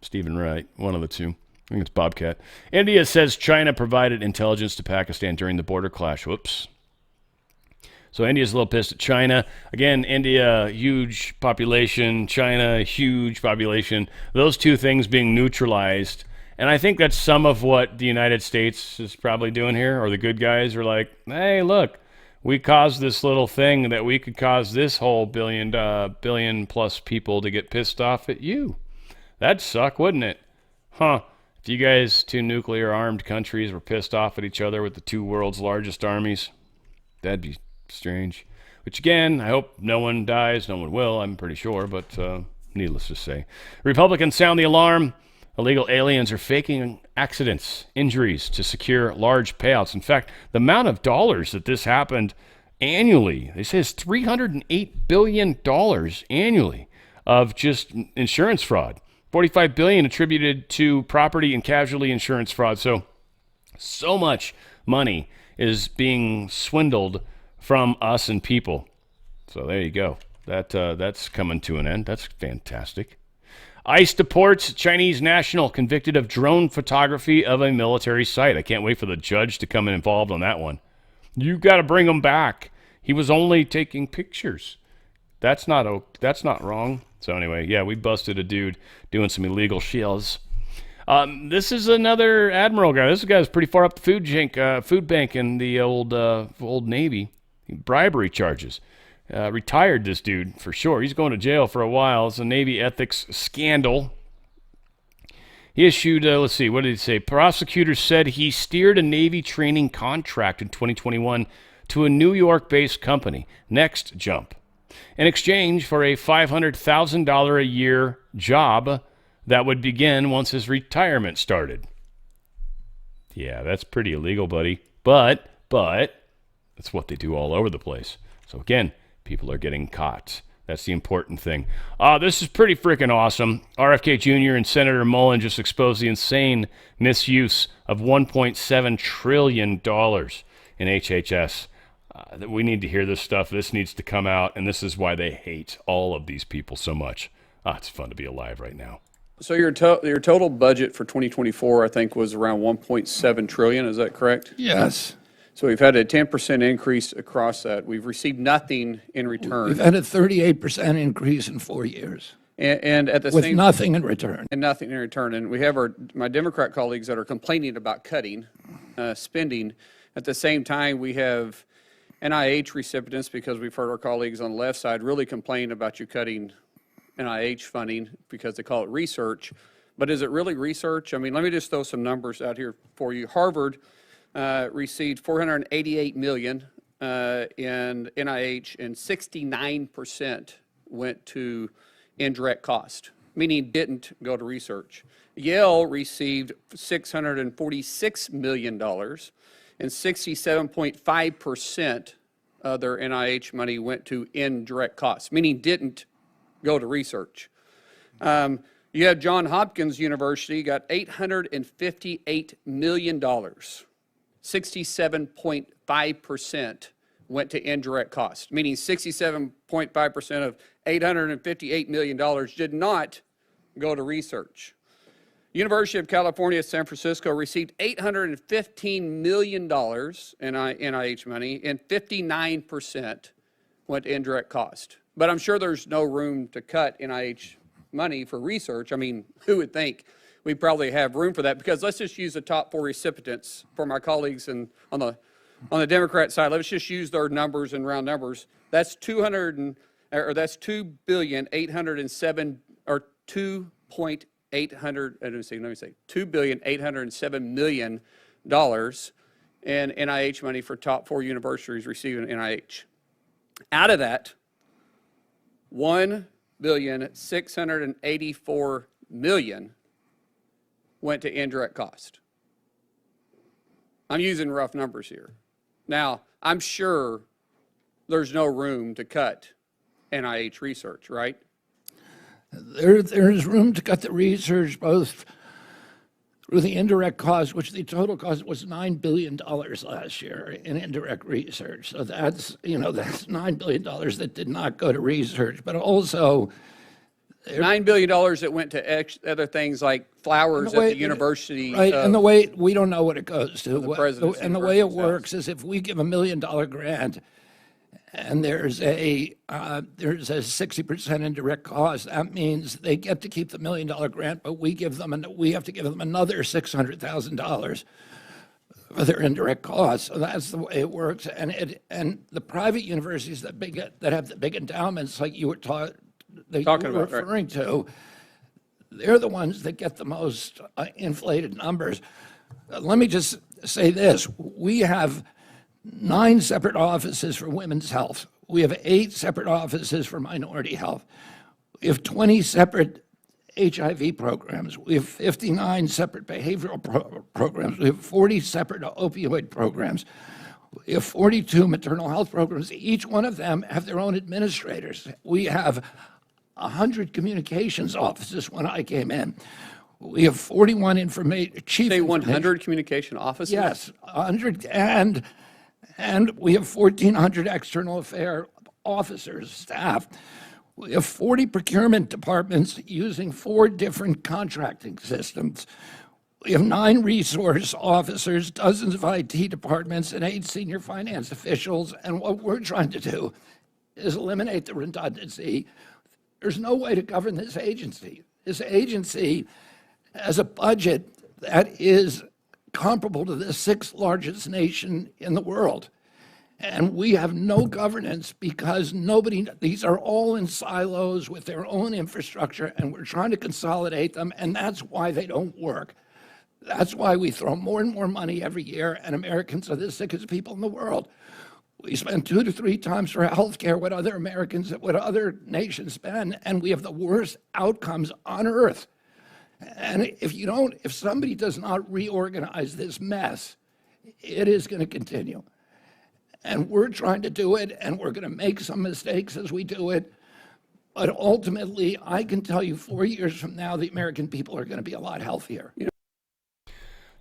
Stephen Wright, one of the two. I think it's Bobcat. India says China provided intelligence to Pakistan during the border clash. Whoops. So India's a little pissed at China. Again, India, huge population. China, huge population. Those two things being neutralized. And I think that's some of what the United States is probably doing here, or the good guys are like, hey, look, we caused this little thing that we could cause this whole billion plus people to get pissed off at you. That'd suck, wouldn't it? Huh. If you guys, two nuclear armed countries, were pissed off at each other with the two world's largest armies, that'd be strange. Which again, I hope no one dies. No one will, I'm pretty sure, but needless to say. Republicans sound the alarm. Illegal aliens are faking accidents, injuries to secure large payouts. In fact, the amount of dollars that this happened annually, they say it's $308 billion annually of just insurance fraud. $45 billion attributed to property and casualty insurance fraud. So much money is being swindled from us and people. So there you go. That's coming to an end. That's fantastic. ICE deports Chinese national convicted of drone photography of a military site. I can't wait for the judge to come involved on that one. You got to bring him back. He was only taking pictures. That's not wrong. So anyway, yeah, we busted a dude doing some illegal shills. This is another admiral guy. This guy's pretty far up the food bank in the old Navy. Bribery charges. Retired this dude for sure. He's going to jail for a while. It's a Navy ethics scandal. He issued, let's see, what did he say? Prosecutors said he steered a Navy training contract in 2021 to a New York-based company, Next Jump, in exchange for a $500,000 a year job that would begin once his retirement started. Yeah, that's pretty illegal, buddy. But that's what they do all over the place. So again, people are getting caught. That's the important thing. This is pretty freaking awesome. RFK Jr. and Senator Mullen just exposed the insane misuse of $1.7 trillion in HHS. We need to hear this stuff. This needs to come out, and this is why they hate all of these people so much. It's fun to be alive right now. So your total budget for 2024, I think, was around 1.7 trillion. Is that correct? Yes. So we've had a 10% increase across that. We've received nothing in return. We've had a 38% increase in 4 years. And at the with same nothing in return. And nothing in return. And we have my Democrat colleagues that are complaining about cutting spending. At the same time, we have NIH recipients, because we've heard our colleagues on the left side really complain about you cutting NIH funding because they call it research. But is it really research? I mean, let me just throw some numbers out here for you. Harvard received $488 million in NIH, and 69% went to indirect cost, meaning didn't go to research. Yale received $646 million, and 67.5% of their NIH money went to indirect costs, meaning didn't go to research. You have Johns Hopkins University got $858 million. 67.5% went to indirect costs, meaning 67.5% of $858 million did not go to research. University of California, San Francisco received $815 million in NIH money, and 59% went to indirect cost. But I'm sure there's no room to cut NIH money for research. I mean, who would think we probably have room for that? Because let's just use the top 4 recipients for my colleagues and on the Democrat side. Let's just use their numbers and round numbers. That's $2 billion $807 million in NIH money for top 4 universities receiving NIH. Out of that, $1,684 million went to indirect cost. I'm using rough numbers here. Now, I'm sure there's no room to cut NIH research, right? There's room to cut the research both through the indirect cost, which the total cost was $9 billion last year in indirect research. So that's $9 billion that did not go to research, but also $9 billion that went to other things like flowers at the university. Right, and the way we don't know what it goes to. The president's And the way it works is if we give $1 million grant and there's a 60% indirect cost, that means they get to keep the $1 million grant, but we have to give them another $600,000 for their indirect costs. So that's the way it works. And the private universities that have the big endowments, like you were referring to, they're the ones that get the most inflated numbers. Let me just say this. We have 9 separate offices for women's health. We have 8 separate offices for minority health. We have 20 separate HIV programs. We have 59 separate behavioral programs. We have 40 separate opioid programs. We have 42 maternal health programs. Each one of them have their own administrators. We have 100 communications offices when I came in. We have 41 chief. Say 100 communication offices? Yes, 100, and we have 1,400 external affair officers, staff. We have 40 procurement departments using 4 different contracting systems. We have 9 resource officers, dozens of IT departments, and 8 senior finance officials. And what we're trying to do is eliminate the redundancy. There's no way to govern this agency. This agency has a budget that is comparable to the 6th largest nation in the world. And we have no governance because these are all in silos with their own infrastructure, and we're trying to consolidate them, and that's why they don't work. That's why we throw more and more money every year, and Americans are the sickest people in the world. We spend 2 to 3 times for healthcare what other nations spend, and we have the worst outcomes on earth. And if somebody does not reorganize this mess, it is going to continue. And we're trying to do it, and we're going to make some mistakes as we do it. But ultimately, I can tell you 4 years from now, the American people are going to be a lot healthier.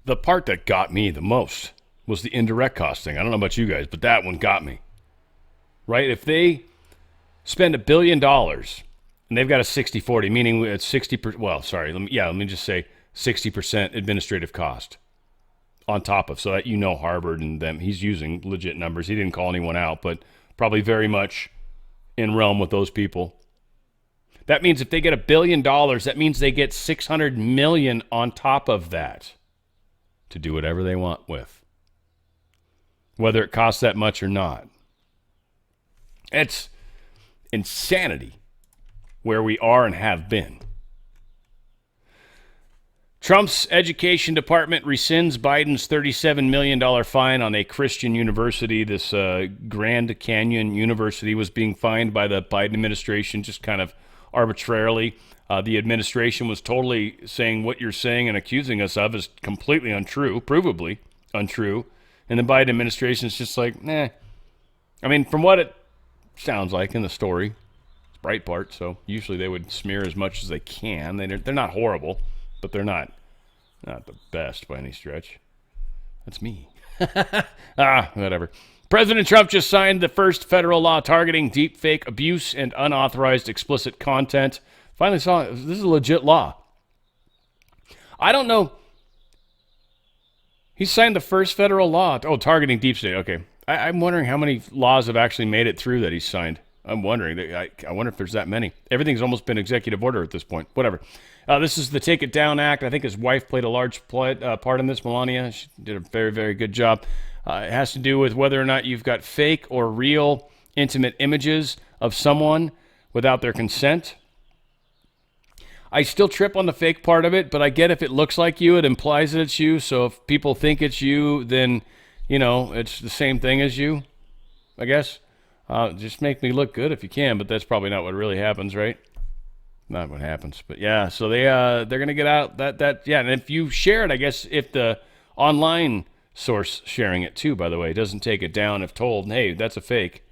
The part that got me the most was the indirect cost thing. I don't know about you guys, but that one got me. Right? If they spend $1 billion and they've got a 60-40, meaning it's 60%, let me just say 60% administrative cost on top of, so that Harvard and them, he's using legit numbers. He didn't call anyone out, but probably very much in realm with those people. That means if they get $1 billion, that means they get $600 million on top of that to do whatever they want with, whether it costs that much or not. It's insanity where we are and have been. Trump's education department rescinds Biden's $37 million fine on a Christian university. This Grand Canyon University was being fined by the Biden administration just kind of arbitrarily. The administration was totally saying what you're saying and accusing us of is completely untrue, provably untrue. And the Biden administration is just like, nah. I mean, from what it sounds like in the story, it's Breitbart, so usually they would smear as much as they can. They're not horrible, but they're not the best by any stretch. That's me. Whatever. President Trump just signed the first federal law targeting deepfake abuse and unauthorized explicit content. Finally saw it. This is a legit law. I don't know. He signed the first federal law. Targeting deep state. Okay. I'm wondering how many laws have actually made it through that he's signed. I'm wondering. I wonder if there's that many. Everything's almost been executive order at this point. Whatever. This is the Take It Down Act. I think his wife played a large part in this, Melania. She did a very, very good job. It has to do with whether or not you've got fake or real intimate images of someone without their consent. I still trip on the fake part of it, but I get if it looks like you, it implies that it's you. So if people think it's you, then, it's the same thing as you, I guess. Just make me look good if you can, but that's probably not what really happens, right? Not what happens. But yeah, so they're going to get out that. And if you share it, I guess if the online source sharing it too, by the way, doesn't take it down if told, hey, that's a fake,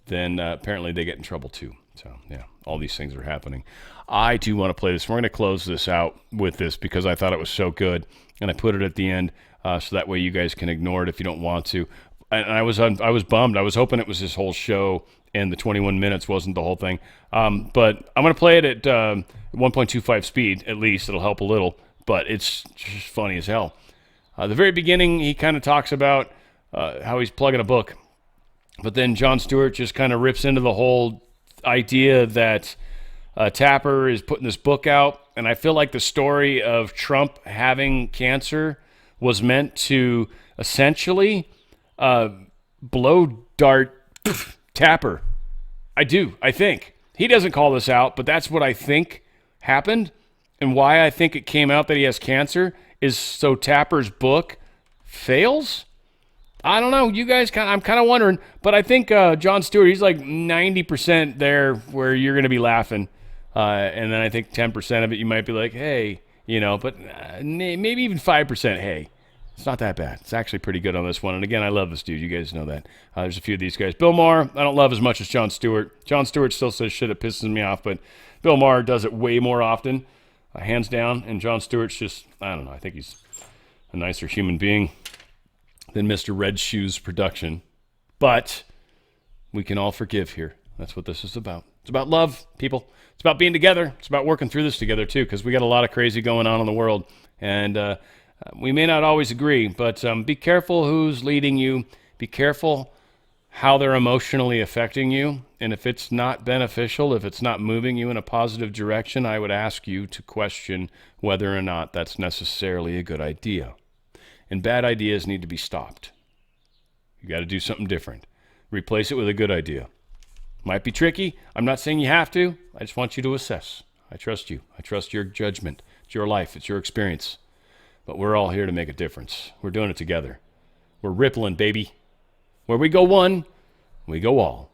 then apparently they get in trouble too. So, yeah, all these things are happening. I do want to play this. We're going to close this out with this because I thought it was so good, and I put it at the end so that way you guys can ignore it if you don't want to. And I was bummed. I was hoping it was this whole show, and the 21 minutes wasn't the whole thing. But I'm going to play it at 1.25 speed, at least. It'll help a little, but it's just funny as hell. The very beginning, he kind of talks about how he's plugging a book, but then Jon Stewart just kind of rips into the whole idea that Tapper is putting this book out, and I feel like the story of Trump having cancer was meant to essentially blow dart Tapper. I think. He doesn't call this out, but that's what I think happened, and why I think it came out that he has cancer is so Tapper's book fails. I don't know. You guys I'm kind of wondering, but I think Jon Stewart, he's like 90% there where you're going to be laughing. And then I think 10% of it, you might be like, hey, but maybe even 5%. Hey, it's not that bad. It's actually pretty good on this one. And again, I love this dude. You guys know that. There's a few of these guys. Bill Maher, I don't love as much as Jon Stewart. Jon Stewart still says shit that pisses me off, but Bill Maher does it way more often, hands down. And Jon Stewart's just, I don't know. I think he's a nicer human being than Mr. Red Shoes production. But we can all forgive here. That's what this is about. It's about love, people. It's about being together. It's about working through this together, too, because we got a lot of crazy going on in the world. And we may not always agree, but be careful who's leading you. Be careful how they're emotionally affecting you. And if it's not beneficial, if it's not moving you in a positive direction, I would ask you to question whether or not that's necessarily a good idea. And bad ideas need to be stopped. You got to do something different. Replace it with a good idea. Might be tricky. I'm not saying you have to. I just want you to assess. I trust you. I trust your judgment. It's your life. It's your experience. But we're all here to make a difference. We're doing it together. We're rippling, baby. Where we go one, we go all.